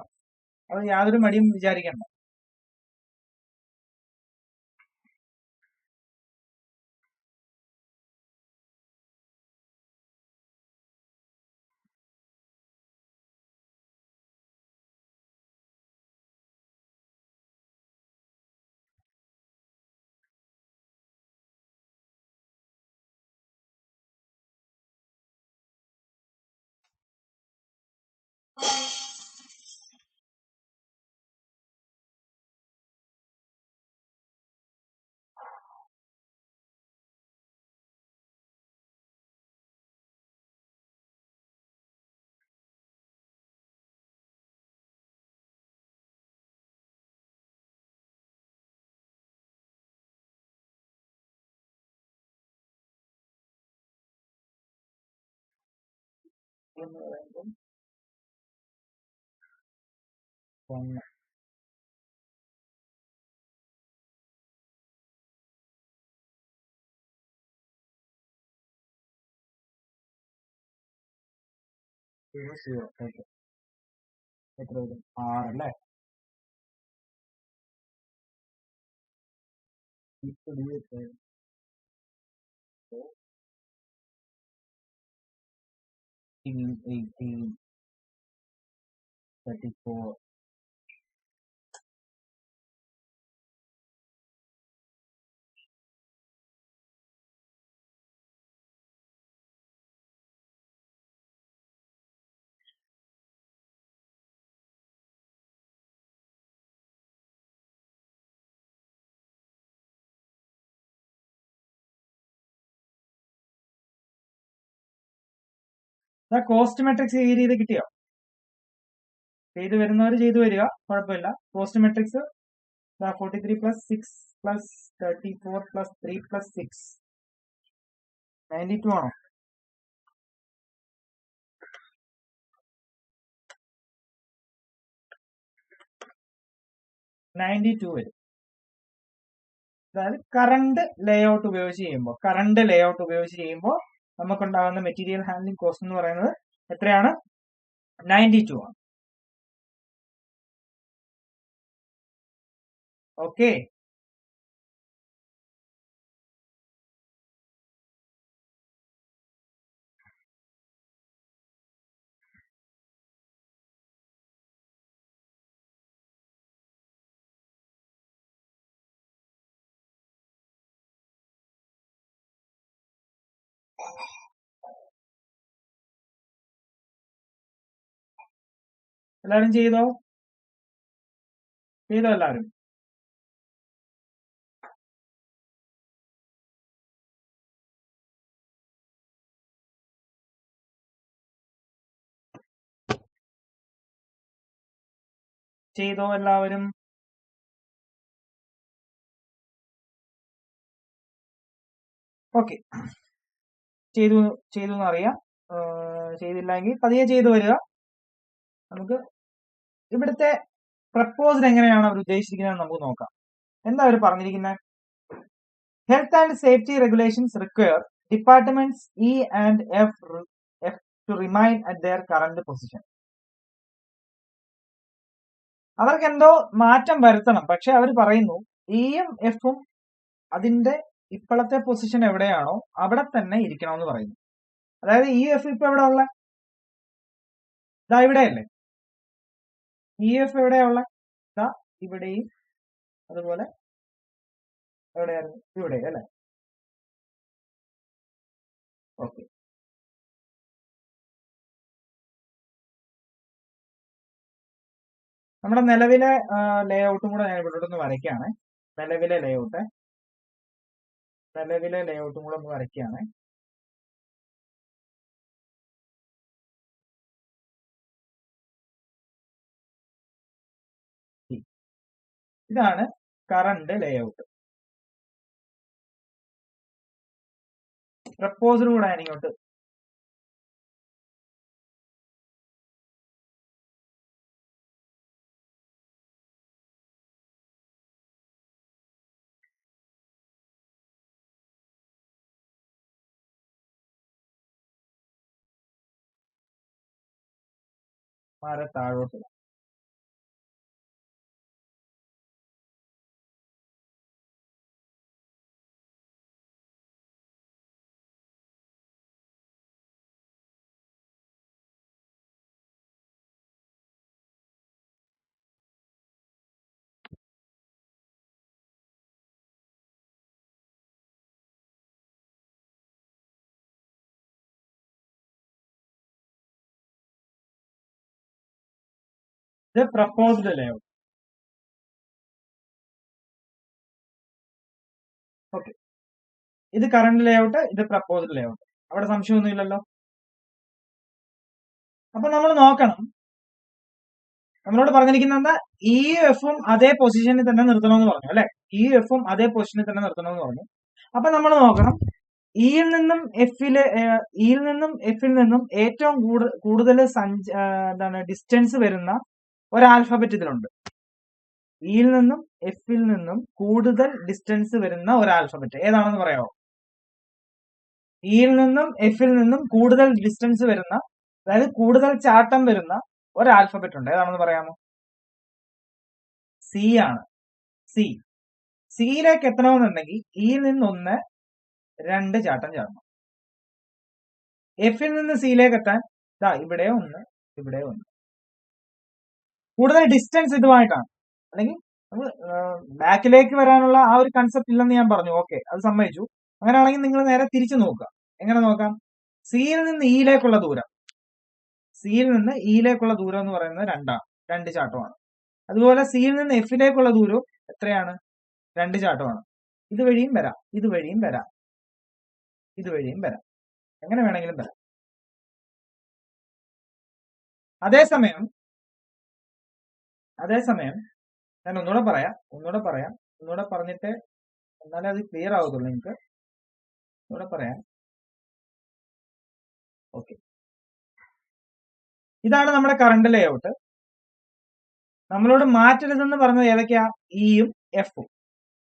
അത് യാതൊരു മടിയും വിചാരിക്കണ്ട. എന്ന് പറയുമ്പോൾ 1 0 ഓക്കെ. എത്ര വരും? 6 അല്ലേ? ഇപ്പോൾ 18, 34. കോസ്റ്റ് മെട്രിക്സ് ഈ രീതി കിട്ടിയോ? ചെയ്ത് വരുന്നവർ ചെയ്തു വരിക, കുഴപ്പമില്ല. Cost matrix 43 plus 6 plus 34 plus 3 plus 6 92 ആണോ? 92 വരും. അതായത് കറണ്ട് ലേഔട്ട് ഉപയോഗിച്ച് ചെയ്യുമ്പോൾ നമുക്കുണ്ടാകുന്ന മെറ്റീരിയൽ ഹാൻഡ്ലിംഗ് കോസ്റ്റ് എന്ന് പറയുന്നത് എത്രയാണ്? 92 ആണ്. ഓക്കെ. എല്ലാരും ചെയ്തോ എല്ലാരും? ചെയ്തോ എല്ലാവരും? ഓക്കെ, ചെയ്തു എന്നറിയാം. ചെയ്തില്ലെങ്കിൽ പതിയെ ചെയ്തു വരിക. നമുക്ക് ഇവിടുത്തെ പ്രപ്പോസ്ഡ് എങ്ങനെയാണ് അവർ ഉദ്ദേശിക്കുന്നത് നമുക്ക് നോക്കാം. എന്താ അവർ പറഞ്ഞിരിക്കുന്നത്? Health and safety regulations require departments E and F to remain at there current position. അവർക്ക് എന്തോ മാറ്റം വരുത്തണം. പക്ഷെ അവർ പറയുന്നു ഇയും എഫും അതിന്റെ ഇപ്പോഴത്തെ പൊസിഷൻ എവിടെയാണോ അവിടെ തന്നെ ഇരിക്കണമെന്ന് പറയുന്നു. അതായത് ഇ എഫ് ഇപ്പൊ എവിടെ ഉള്ള? ഇതാ ഇവിടെയല്ലേ. ഇ എഫ് എവിടെയാ ഉള്ള? ഇതാ ഇവിടെയും അതുപോലെ എവിടെയായിരുന്നു? ഇവിടെ അല്ലെ. ഓക്കെ, നമ്മുടെ നിലവിലെ ലേഔട്ടും കൂടെ ഞാൻ ഇവിടെ ഒന്ന് വരയ്ക്കുകയാണ്. നിലവിലെ ലേഔട്ടും കൂടെ ഒന്ന് വരയ്ക്കുകയാണ്. ഇതാണ് കറന്റ് ലേഔട്ട്. പ്രപ്പോസൽ കൂടെ ഞാൻ ഇങ്ങോട്ട് താഴോട്ട്. ഇത് പ്രപ്പോസ്ഡ് ലേഔട്ട്. ഓക്കെ, ഇത് കറന്റ് ലേഔട്ട്, ഇത് പ്രപ്പോസ്ഡ് ലേഔട്ട്. അവിടെ സംശയമൊന്നുമില്ലല്ലോ. അപ്പൊ നമ്മൾ നോക്കണം, നമ്മളോട് പറഞ്ഞിരിക്കുന്ന ഇ എഫും അതേ പൊസിഷനിൽ തന്നെ നിർത്തണമെന്ന് പറഞ്ഞു അല്ലെ. ഇ എഫും അതേ പൊസിഷനിൽ തന്നെ നിർത്തണമെന്ന് പറഞ്ഞു. അപ്പൊ നമ്മൾ നോക്കണം, ഇയിൽ നിന്നും എഫിൽ നിന്നും ഏറ്റവും കൂടുതൽ എന്താണ് ഡിസ്റ്റൻസ് വരുന്ന ഒരു ആൽഫബറ്റ് ഇതിലുണ്ട്. ഇയിൽ നിന്നും എഫിൽ നിന്നും കൂടുതൽ ഡിസ്റ്റൻസ് വരുന്ന ഒരു ആൽഫബറ്റ് ഏതാണെന്ന് പറയാമോ? ഇയിൽ നിന്നും എഫിൽ നിന്നും കൂടുതൽ ഡിസ്റ്റൻസ് വരുന്ന, അതായത് കൂടുതൽ ചാട്ടം വരുന്ന ഒരു ആൽഫബറ്റ് ഉണ്ട്. ഏതാണെന്ന് പറയാമോ? സി ആണ്. സിയിലേക്ക് എത്തണമെന്നുണ്ടെങ്കിൽ ഇയിൽ നിന്ന് 2 ചാട്ടം ചാടണം. എഫിൽ നിന്ന് സിയിലേക്ക് എത്താൻ ഇവിടെ 1, ഇവിടെ 1. കൂടുതൽ ഡിസ്റ്റൻസ് ഇതുമായിട്ടാണ്. അല്ലെങ്കിൽ ബാക്കിലേക്ക് വരാനുള്ള ആ ഒരു കൺസെപ്റ്റ് ഇല്ലെന്ന് ഞാൻ പറഞ്ഞു. ഓക്കെ, അത് സമ്മതിച്ചു. അങ്ങനെയാണെങ്കിൽ നിങ്ങൾ നേരെ തിരിച്ചു നോക്കുക. എങ്ങനെ നോക്കാം? സിയിൽ നിന്ന് ഇയിലേക്കുള്ള ദൂരം എന്ന് പറയുന്നത് 2 ചാട്ടമാണ്. അതുപോലെ സിയിൽ നിന്ന് എഫിലേക്കുള്ള ദൂരം എത്രയാണ്? 2 ചാട്ടമാണ്. ഇതുവഴിയും വരാം, ഇതുവഴിയും വരാം, ഇതുവഴിയും വരാം, എങ്ങനെ വേണമെങ്കിലും വരാം. അതേസമയം ഞാൻ ഒന്നുകൂടെ പറഞ്ഞിട്ട് എന്നാലേ അത് ക്ലിയർ ആവത്തുള്ളൂ നിങ്ങൾക്ക്. ഒന്നുകൂടെ പറയാം. ഓക്കെ, ഇതാണ് നമ്മുടെ കറണ്ട് ലേഔട്ട്. നമ്മളോട് മാറ്റരുതെന്ന് പറഞ്ഞത് ഏതൊക്കെയാ? ഇയും എഫും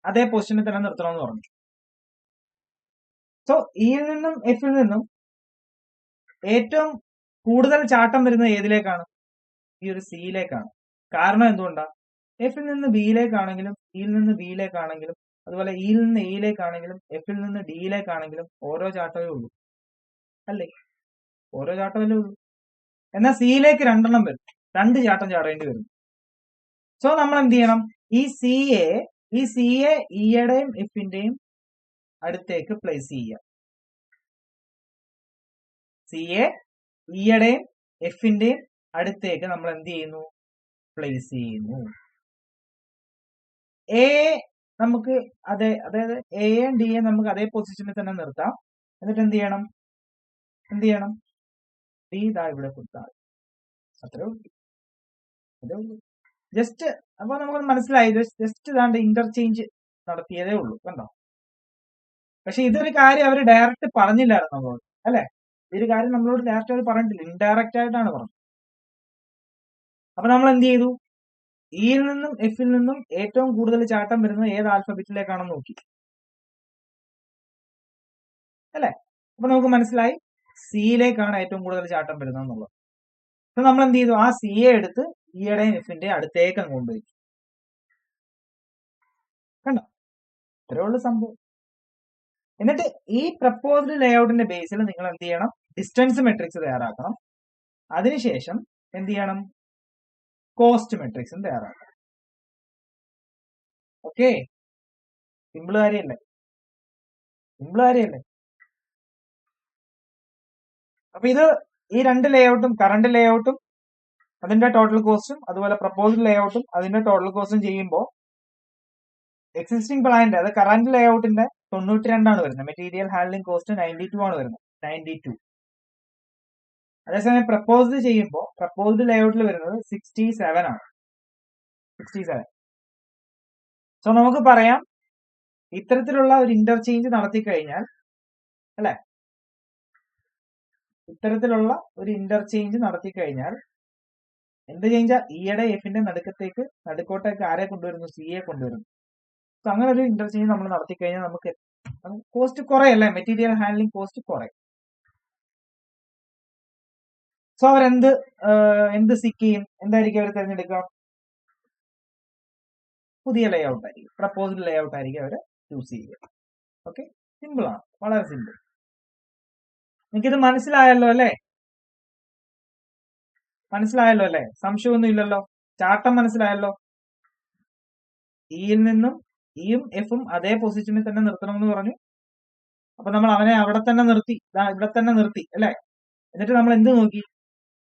അതേ പൊസിഷനിൽ തന്നെ നിർത്തണമെന്ന് പറഞ്ഞു. സോ ഇയിൽ നിന്നും എഫിൽ നിന്നും ഏറ്റവും കൂടുതൽ ചാട്ടം വരുന്നത് ഏതിലേക്കാണ്? ഈ ഒരു സിയിലേക്കാണ്. കാരണം എന്തുകൊണ്ടാ? എഫിൽ നിന്ന് ബിയിലേക്കാണെങ്കിലും ഇയിൽ നിന്ന് ബിയിലേക്കാണെങ്കിലും അതുപോലെ ഇയിൽ നിന്ന് എയിലേക്കാണെങ്കിലും എഫിൽ നിന്ന് ഡിയിലേക്കാണെങ്കിലും ഓരോ ചാട്ടമേ ഉള്ളൂ അല്ലേ? ഓരോ ചാട്ടമല്ലേ ഉള്ളൂ. എന്നാൽ സിയിലേക്ക് 2 വരും, 2 ചാട്ടം ചാടേണ്ടി വരും. സോ നമ്മൾ എന്ത് ചെയ്യണം? ഈ സിയെ ഇയുടെയും എഫിന്റെയും അടുത്തേക്ക് പ്ലേസ് ചെയ്യുക. സിയെ ഇയുടെയും എഫിന്റെയും അടുത്തേക്ക് നമ്മൾ എന്ത് ചെയ്യുന്നു? പ്ലേസ് ചെയ്യുന്നു. എ നമുക്ക് അതായത് എയും ഡിയെ നമുക്ക് അതേ പൊസിഷനിൽ തന്നെ നിർത്താം. എന്നിട്ട് എന്ത് ചെയ്യണം? ഡി ഇവിടെ കൊടുത്താൽ അത്രേ ഉള്ളൂ. ജസ്റ്റ് അപ്പൊ നമുക്ക് മനസ്സിലായി ജസ്റ്റ് ഇതാണ്ട് ഇന്റർചേഞ്ച് നടത്തിയതേ ഉള്ളൂ കണ്ടോ. പക്ഷെ ഇതൊരു കാര്യം അവർ ഡയറക്റ്റ് പറഞ്ഞില്ലായിരുന്നു നമ്മളോട്, അല്ലെ? ഇതൊരു കാര്യം നമ്മളോട് ഡയറക്റ്റ് അവർ പറഞ്ഞിട്ടില്ല, ഇൻഡയറക്റ്റ് ആയിട്ടാണ് പറഞ്ഞത്. അപ്പൊ നമ്മൾ എന്ത് ചെയ്തു? ഇയിൽ നിന്നും എഫിൽ നിന്നും ഏറ്റവും കൂടുതൽ ചാട്ടം വരുന്നത് ഏത് ആൽഫബറ്റിലേക്കാണെന്ന് നോക്കി, അല്ലെ? അപ്പൊ നമുക്ക് മനസ്സിലായി സിയിലേക്കാണ് ഏറ്റവും കൂടുതൽ ചാട്ടം വരുന്നത് എന്നുള്ളത്. അപ്പൊ നമ്മൾ എന്ത് ചെയ്തു? ആ സിയെ എടുത്ത് ഇയുടെയും എഫിന്റെയും അടുത്തേക്ക് അങ്ങ് കൊണ്ടുപോയി. കണ്ടോ, ഇത്രേ ഉള്ളൂ സംഭവം. എന്നിട്ട് ഈ പ്രപ്പോസ്ഡ് ലേഔട്ടിന്റെ ബേസിൽ നിങ്ങൾ എന്ത് ചെയ്യണം? ഡിസ്റ്റൻസ് മെട്രിക്സ് തയ്യാറാക്കണം. അതിനുശേഷം എന്ത് ചെയ്യണം? കോസ്റ്റ് മെട്രിക്സും തയ്യാറാക്കണം. ഓക്കെ, സിമ്പിൾ കാര്യമല്ലേ? സിമ്പിൾ കാര്യമല്ലേ? അപ്പൊ ഇത് ഈ രണ്ട് ലേഔട്ടും, കറണ്ട് ലേഔട്ടും അതിന്റെ ടോട്ടൽ കോസ്റ്റും അതുപോലെ പ്രപ്പോസ്ഡ് ലേഔട്ടും അതിന്റെ ടോട്ടൽ കോസ്റ്റും ചെയ്യുമ്പോൾ എക്സിസ്റ്റിംഗ് പ്ലാനിന്റെ, അത് കറന്റ് ലേഔട്ടിന്റെ 92 വരുന്നത്. മെറ്റീരിയൽ ഹാൻഡ്ലിംഗ് കോസ്റ്റ് 92 ആണ് വരുന്നത്, 92. അതേസമയം പ്രപ്പോസ്ഡ് ചെയ്യുമ്പോൾ പ്രപ്പോസ്ഡ് ലേഔട്ടിൽ വരുന്നത് 67 ആണ്, 67. സോ നമുക്ക് പറയാം, ഇത്തരത്തിലുള്ള ഒരു ഇന്റർചേഞ്ച് നടത്തി കഴിഞ്ഞാൽ, അല്ലെ, ഇത്തരത്തിലുള്ള ഒരു ഇന്റർചേഞ്ച് നടത്തി കഴിഞ്ഞാൽ എന്ത് ചേഞ്ചാ? ഇയുടെ എഫിന്റെ നടുക്കോട്ടേക്ക് ആരെ കൊണ്ടുവരുന്നു? സിയെ കൊണ്ടുവരുന്നു. സോ അങ്ങനെ ഒരു ഇന്റർചേഞ്ച് നമ്മൾ നടത്തി കഴിഞ്ഞാൽ നമുക്ക് കോസ്റ്റ് കുറയല്ലേ? മെറ്റീരിയൽ ഹാൻഡ്ലിംഗ് കോസ്റ്റ് കുറയും. സോ അവർ എന്ത് സിക്ക് ചെയ്യും? എന്തായിരിക്കും അവർ തിരഞ്ഞെടുക്കുക? പുതിയ ലേഔട്ട് ആയിരിക്കും, പ്രപ്പോസ്ഡ് ലേഔട്ട് ആയിരിക്കും അവർ ചൂസ് ചെയ്യുക. ഓക്കെ, സിമ്പിൾ ആണ്, വളരെ സിമ്പിൾ. എനിക്കിത് മനസ്സിലായല്ലോ അല്ലേ? മനസ്സിലായല്ലോ അല്ലേ? സംശയമൊന്നും ഇല്ലല്ലോ? ചാട്ടം മനസ്സിലായല്ലോ? ഇയിൽ നിന്നും ഇയും എഫും അതേ പൊസിഷനിൽ തന്നെ നിർത്തണമെന്ന് പറഞ്ഞു. അപ്പൊ നമ്മൾ അവനെ അവിടെ തന്നെ നിർത്തി, ഇവിടെ തന്നെ നിർത്തി, അല്ലെ? എന്നിട്ട് നമ്മൾ എന്ത് നോക്കി?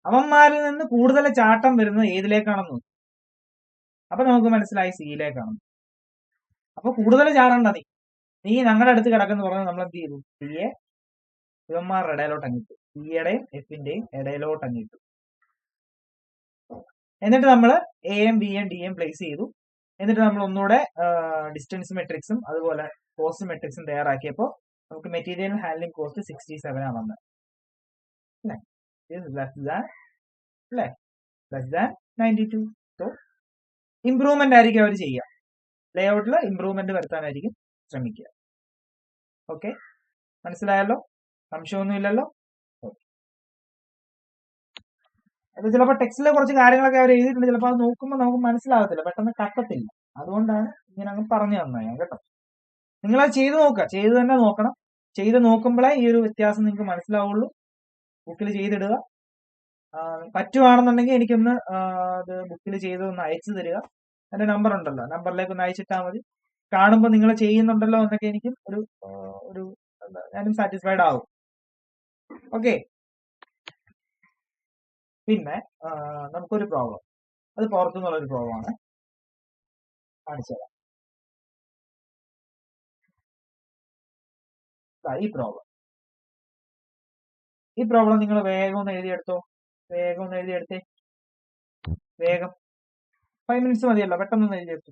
അവന്മാരിൽ നിന്ന് കൂടുതൽ ചാട്ടം വരുന്നത് ഏതിലേക്കാണെന്ന് നോക്കി. അപ്പൊ നമുക്ക് മനസ്സിലായി സിയിലേക്കാണെന്ന്. അപ്പൊ കൂടുതൽ ചാടണ്ട, നീ ഞങ്ങളുടെ അടുത്ത് കിടക്കെന്ന് പറഞ്ഞാൽ നമ്മൾ എന്ത് ചെയ്തു? സിയെ ഇവന്മാരുടെ ഇടയിലോട്ട് അങ്ങിട്ടു, സിയുടെയും എഫിന്റെയും ഇടയിലോട്ട് അങ്ങിട്ടു. എന്നിട്ട് നമ്മൾ എയും ബിയും ഡിയും പ്ലേസ് ചെയ്തു. എന്നിട്ട് നമ്മൾ ഒന്നുകൂടെ ഡിസ്റ്റൻസ് മെട്രിക്സും അതുപോലെ കോസ്റ്റ് മെട്രിക്സും തയ്യാറാക്കിയപ്പോൾ നമുക്ക് മെറ്റീരിയൽ ഹാൻഡ്ലിംഗ് കോസ്റ്റ് 67 ആണ് വന്നത്, അല്ലേ? Less than 92. സോ ഇംപ്രൂവ്മെന്റ് ആയിരിക്കും അവർ ചെയ്യുക, ലേഔട്ടിൽ ഇംപ്രൂവ്മെന്റ് വരുത്താനായിരിക്കും ശ്രമിക്കുക. ഓക്കെ, മനസ്സിലായല്ലോ? സംശയമൊന്നും ഇല്ലല്ലോ? അത് ചിലപ്പോൾ ടെക്സ്റ്റിലെ കുറച്ച് കാര്യങ്ങളൊക്കെ അവർ എഴുതിയിട്ടുണ്ട്, ചിലപ്പോൾ അത് നോക്കുമ്പോൾ നമുക്ക് മനസ്സിലാകത്തില്ല, പെട്ടെന്ന് കത്തത്തില്ല. അതുകൊണ്ടാണ് ഇങ്ങനെ അങ്ങ് പറഞ്ഞു തന്നെ, കേട്ടോ. നിങ്ങളത് ചെയ്ത് നോക്കുക, ചെയ്ത് തന്നെ നോക്കണം. ചെയ്ത് നോക്കുമ്പോഴേ ഈ ഒരു വ്യത്യാസം നിങ്ങൾക്ക് മനസ്സിലാവുള്ളൂ. ബുക്കിൽ ചെയ്തിടുക. പറ്റുവാണെന്നുണ്ടെങ്കിൽ എനിക്കൊന്ന് അത് ബുക്കിൽ ചെയ്ത് ഒന്ന് അയച്ചു തരിക. എന്റെ നമ്പർ ഉണ്ടല്ലോ, നമ്പറിലേക്ക് ഒന്ന് അയച്ചിട്ടാൽ മതി. കാണുമ്പോൾ നിങ്ങൾ ചെയ്യുന്നുണ്ടല്ലോ എന്നൊക്കെ എനിക്കും ഒരു ഞാനും സാറ്റിസ്ഫൈഡ് ആവും. ഓക്കെ, പിന്നെ നമുക്കൊരു പ്രോബ്ലം, അത് പുറത്തുനിന്നുള്ളൊരു പ്രോബ്ലം ആണ്, കാണിച്ചു തരാം. ഈ പ്രോബ്ലം നിങ്ങൾ വേഗം ഒന്ന് എഴുതിയെടുത്തോ, വേഗം ഒന്ന് എഴുതിയെടുത്തേ, വേഗം. 5 മിനിറ്റ്സ് മതിയല്ലോ, പെട്ടെന്ന് എഴുതിയെടുത്തു.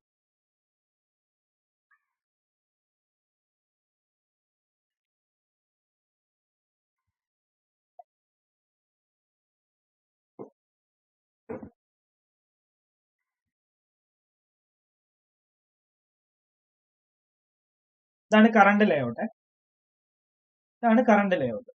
ഇതാണ് കറണ്ട് ലേഔട്ട്, ഇതാണ് കറണ്ട് ലേഔട്ട്.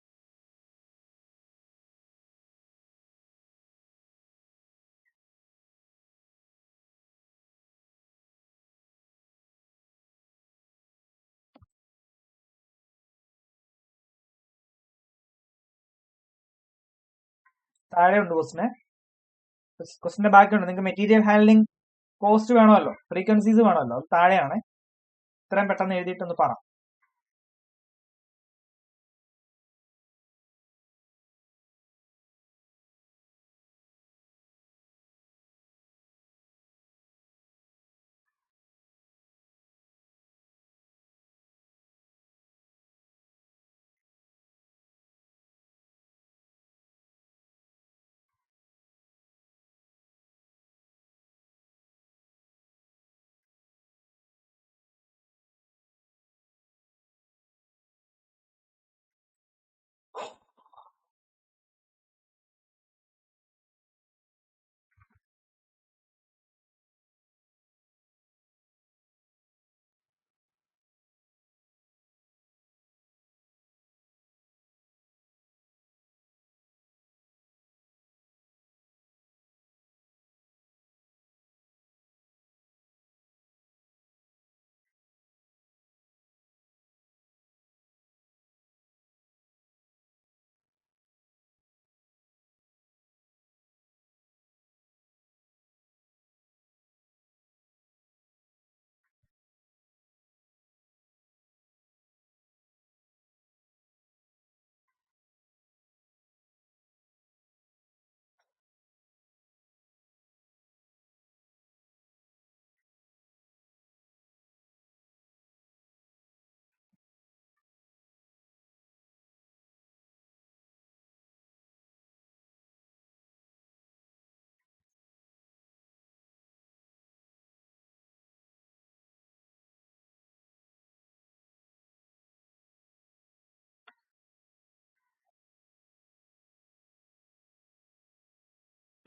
താഴെ ഉണ്ട് ക്വസ്റ്റിന്റെ ബാക്കിയുണ്ട്. നിങ്ങൾക്ക് മെറ്റീരിയൽ ഹാൻഡ്ലിംഗ് കോസ്റ്റ് വേണമല്ലോ, ഫ്രീക്വൻസീസ് വേണമല്ലോ, അത് താഴെയാണ്. ഇത്രയും പെട്ടെന്ന് എഴുതിയിട്ടൊന്ന് പറ.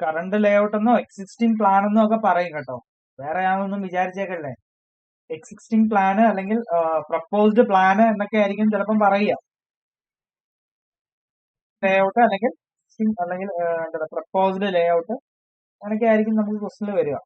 കറണ്ട് ലേഔട്ട് എന്നോ എക്സിസ്റ്റിംഗ് പ്ലാൻ എന്നോ ഒക്കെ പറയും കേട്ടോ. വേറെ ഞാനൊന്നും വിചാരിച്ചേക്കല്ലേ. എക്സിസ്റ്റിംഗ് പ്ലാന് അല്ലെങ്കിൽ പ്രപ്പോസ്ഡ് പ്ലാന് എന്നൊക്കെ ആയിരിക്കും ചിലപ്പം പറയുക. ലേഔട്ട് അല്ലെങ്കിൽ അല്ലെങ്കിൽ എന്താ പ്രപ്പോസ്ഡ് ലേഔട്ട് അങ്ങനെയൊക്കെ ആയിരിക്കും നമുക്ക് ക്വസ്റ്റിനിൽ വരിക.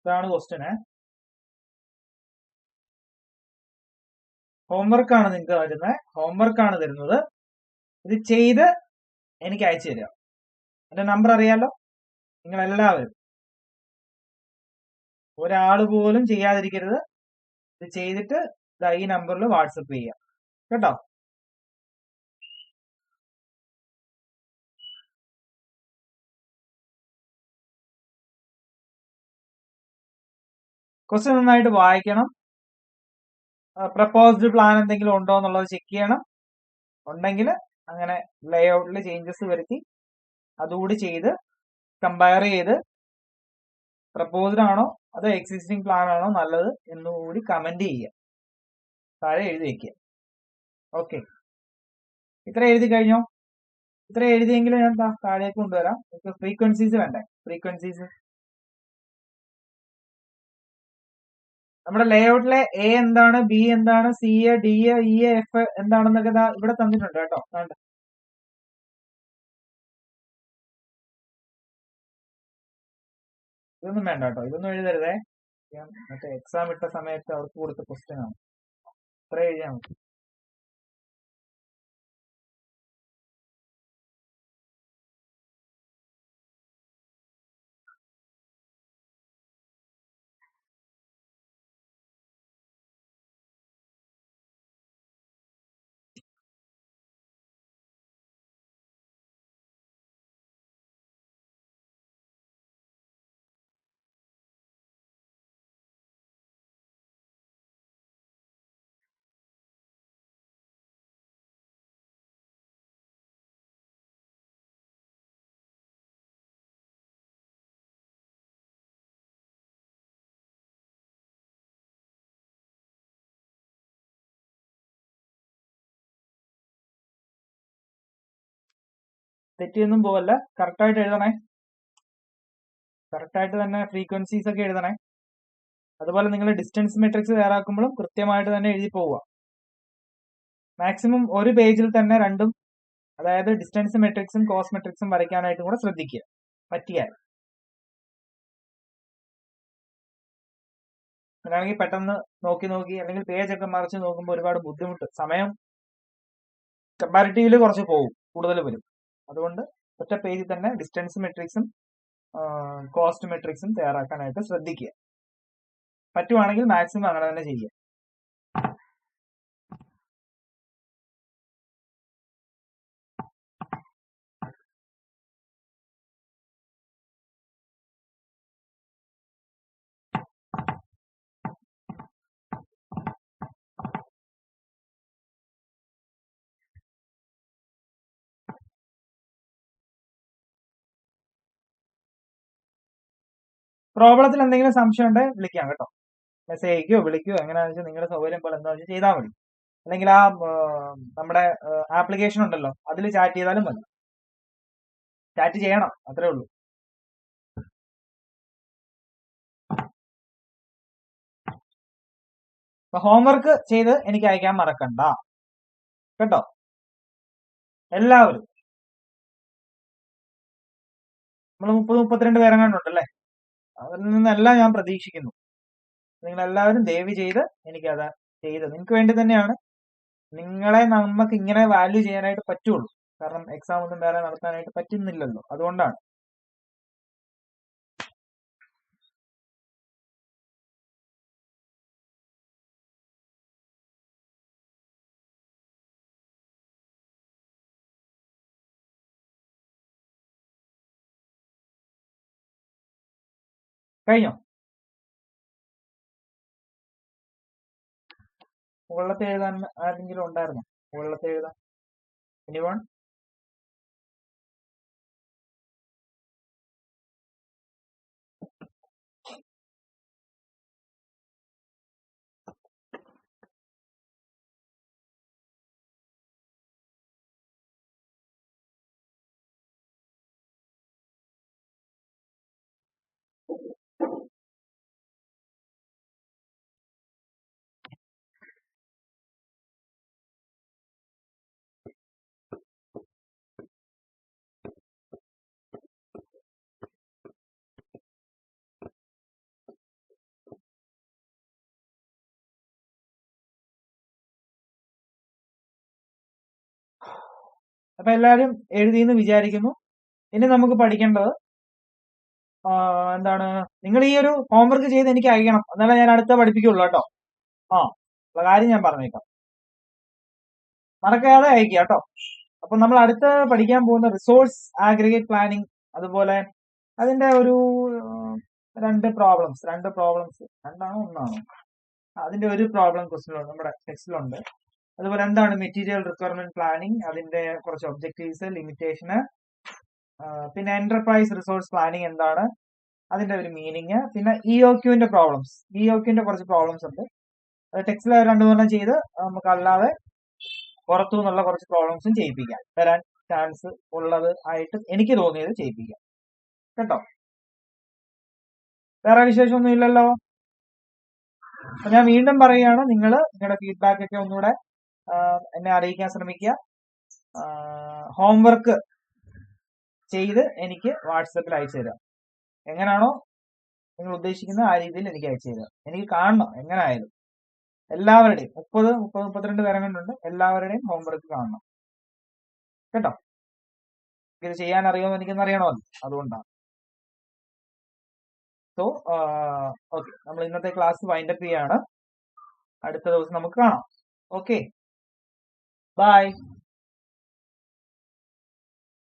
ഇതാണ് ക്വസ്റ്റ്യന്. ഹോംവർക്കാണ് നിങ്ങൾക്ക് വരുന്നത്. ഹോംവർക്കാണ് തരുന്നത്. ഇത് ചെയ്ത് എനിക്ക് അയച്ചു തരിക. എന്റെ നമ്പർ അറിയാലോ. നിങ്ങൾ എല്ലാവരും ഒരാൾ പോലും ചെയ്യാതിരിക്കരുത്. ഇത് ചെയ്തിട്ട് ഈ നമ്പറിൽ വാട്സപ്പ് ചെയ്യുക കേട്ടോ. ക്വസ്റ്റ്യൻ നന്നായിട്ട് വായിക്കണം. പ്രപ്പോസ്ഡ് പ്ലാൻ എന്തെങ്കിലും ഉണ്ടോ എന്നുള്ളത് ചെക്ക് ചെയ്യണം. ഉണ്ടെങ്കിൽ അങ്ങനെ ലേഔട്ടിൽ ചേഞ്ചസ് വരുത്തി അതുകൂടി ചെയ്ത് കമ്പയർ ചെയ്ത് പ്രപ്പോസ്ഡ് ആണോ അതോ എക്സിസ്റ്റിംഗ് പ്ലാൻ ആണോ നല്ലത് എന്നുകൂടി കമന്റ് ചെയ്യുക. താഴെ എഴുതി വെക്കുക. ഓക്കെ, ഇത്ര എഴുതി കഴിഞ്ഞോ? ഇത്ര എഴുതിയെങ്കിലും ഞാൻ താഴേക്ക് കൊണ്ടുവരാം. ഫ്രീക്വൻസീസ് വേണ്ടേ? ഫ്രീക്വൻസീസ് നമ്മുടെ ലേഔട്ടിലെ എ എന്താണ്, ബി എന്താണ്, C A, D A, E A, F എന്താണെന്നൊക്കെ ഇവിടെ തന്നിട്ടുണ്ട് കേട്ടോ. ഇതൊന്നും വേണ്ട കേട്ടോ, ഇതൊന്നും എഴുതരുതേ. ഞാൻ മറ്റേ എക്സാം ഇട്ട സമയത്ത് അവർക്ക് കൊടുത്ത ക്വസ്റ്റ്യൻ ആണ്. ഇത്ര എഴുതിയാൽ മതി. തെറ്റിയൊന്നും പോവല്ല. കറക്റ്റായിട്ട് എഴുതണേ. കറക്റ്റായിട്ട് തന്നെ ഫ്രീക്വൻസീസ് ഒക്കെ എഴുതണേ. അതുപോലെ നിങ്ങൾ ഡിസ്റ്റൻസ് മെട്രിക്സ് തയ്യാറാക്കുമ്പോഴും കൃത്യമായിട്ട് തന്നെ എഴുതി പോവുക. മാക്സിമം ഒരു പേജിൽ തന്നെ രണ്ടും, അതായത് ഡിസ്റ്റൻസ് മെട്രിക്സും കോസ് മെട്രിക്സും വരയ്ക്കാനായിട്ടും കൂടെ ശ്രദ്ധിക്കുക പറ്റിയാൽ. അങ്ങനെയാണെങ്കിൽ പെട്ടെന്ന് നോക്കി അല്ലെങ്കിൽ പേജൊക്കെ മറിച്ച് നോക്കുമ്പോൾ ഒരുപാട് ബുദ്ധിമുട്ട്, സമയം കമ്പാരിറ്റീവ്ലി കുറച്ച് പോകും, കൂടുതൽ വരും. അതുകൊണ്ട് ഒറ്റ പേജിൽ തന്നെ ഡിസ്റ്റൻസ് മെട്രിക്സും കോസ്റ്റ് മെട്രിക്സും തയ്യാറാക്കാനായിട്ട് ശ്രദ്ധിക്കുക. പറ്റുവാണെങ്കിൽ മാക്സിമം അങ്ങനെ തന്നെ ചെയ്യുക. പ്രോബ്ലത്തിൽ എന്തെങ്കിലും സംശയം ഉണ്ടെങ്കിൽ വിളിക്കാം കേട്ടോ. മെസ്സേജ് അയക്കുകയോ വിളിക്കുകയോ എങ്ങനെയാണെന്ന് വെച്ചാൽ നിങ്ങളുടെ സൗകര്യം പോലെ എന്താ വെച്ചാൽ ചെയ്താൽ മതി. അല്ലെങ്കിൽ ആ നമ്മുടെ ആപ്ലിക്കേഷൻ ഉണ്ടല്ലോ അതിൽ ചാറ്റ് ചെയ്താലും മതി. ചാറ്റ് ചെയ്യണം, അത്രേ ഉള്ളൂ. ഹോംവർക്ക് ചെയ്ത് എനിക്ക് അയക്കാൻ മറക്കണ്ട കേട്ടോ. എല്ലാവരും നമ്മൾ 30-32 പേരെങ്ങാണ്ടുണ്ടല്ലേ. അതിൽ നിന്നെല്ലാം ഞാൻ പ്രതീക്ഷിക്കുന്നു. നിങ്ങൾ എല്ലാവരും ദയവ് ചെയ്ത് എനിക്കത് ചെയ്ത് നിങ്ങൾക്ക് വേണ്ടി തന്നെയാണ്. നിങ്ങളെ നമുക്ക് ഇങ്ങനെ വാല്യൂ ചെയ്യാനായിട്ട് പറ്റുള്ളൂ. കാരണം എക്സാം ഒന്നും വേറെ നടത്താനായിട്ട് പറ്റുന്നില്ലല്ലോ, അതുകൊണ്ടാണ്. കഴിഞ്ഞോ? മുകളിലത്തെ എഴുതാൻ ആരെങ്കിലും ഉണ്ടായിരുന്നോ? മുകളിലത്തെ എഴുതാൻ എനിവൺ? അപ്പൊ എല്ലാരും എഴുതിയെന്ന് വിചാരിക്കുന്നു. ഇനി നമുക്ക് പഠിക്കേണ്ടത് എന്താണ്, നിങ്ങൾ ഈ ഒരു ഹോംവർക്ക് ചെയ്ത് എനിക്ക് അയക്കണം, എന്നാലേ ഞാൻ അടുത്ത പഠിപ്പിക്കുള്ളൂ കേട്ടോ. ഉള്ള കാര്യം ഞാൻ പറഞ്ഞേക്കാം, മറക്കാതെ അയക്കുക കേട്ടോ. അപ്പൊ നമ്മൾ അടുത്ത പഠിക്കാൻ പോകുന്ന റിസോഴ്സ് ആഗ്രിഗേറ്റ് പ്ലാനിങ്, അതുപോലെ അതിന്റെ ഒരു രണ്ട് പ്രോബ്ലംസ് രണ്ടാണോ ഒന്നാണോ, അതിന്റെ ഒരു പ്രോബ്ലം ക്വസ്റ്റ്യൻ നമ്മുടെ ടെക്സ്റ്റിലുണ്ട്. അതുപോലെ എന്താണ് മെറ്റീരിയൽ റിക്വയർമെന്റ് പ്ലാനിങ്, അതിന്റെ കുറച്ച് ഒബ്ജക്റ്റീവ്സ്, ലിമിറ്റേഷന്, പിന്നെ എന്റർപ്രൈസ് റിസോഴ്സ് പ്ലാനിങ് എന്താണ്, അതിന്റെ ഒരു മീനിങ്, പിന്നെ ഇഒക്യുവിന്റെ പ്രോബ്ലംസ്. ഇഒക്യുവിന്റെ കുറച്ച് പ്രോബ്ലംസ് ഉണ്ട്, അത് ടെക്സ്റ്റിൽ രണ്ടു മൂന്നെണ്ണം ചെയ്ത് നമുക്ക് അല്ലാതെ പുറത്തു നിന്നുള്ള കുറച്ച് പ്രോബ്ലംസും ചെയ്യിപ്പിക്കാം, വരാൻ ചാൻസ് ഉള്ളത് ആയിട്ട് എനിക്ക് തോന്നിയത് ചെയ്യിപ്പിക്കാം കേട്ടോ. വേറെ വിശേഷമൊന്നും ഇല്ലല്ലോ. അപ്പൊ ഞാൻ വീണ്ടും പറയുകയാണ്, നിങ്ങൾ നിങ്ങളുടെ ഫീഡ്ബാക്ക് ഒക്കെ ഒന്നുകൂടെ എന്നെ അറിയിക്കാൻ ശ്രമിക്കുക. ഹോംവർക്ക് ചെയ്ത് എനിക്ക് വാട്സപ്പിൽ അയച്ചു തരാം. എങ്ങനെയാണോ നിങ്ങൾ ഉദ്ദേശിക്കുന്നത് ആ രീതിയിൽ എനിക്ക് അയച്ചു തരാം. എനിക്ക് കാണണം എങ്ങനെ ആയാലും. എല്ലാവരുടെയും 32 പേരങ്ങളുണ്ട്, എല്ലാവരുടെയും ഹോംവർക്ക് കാണണം കേട്ടോ. ഇത് ചെയ്യാൻ അറിയുമോ എനിക്കൊന്ന് അറിയണമല്ലോ, അതുകൊണ്ടാണ്. സോ ഓക്കെ, നമ്മൾ ഇന്നത്തെ ക്ലാസ് വൈൻഡപ്പ് ചെയ്യാണ്. അടുത്ത ദിവസം നമുക്ക് കാണാം. Okay, by.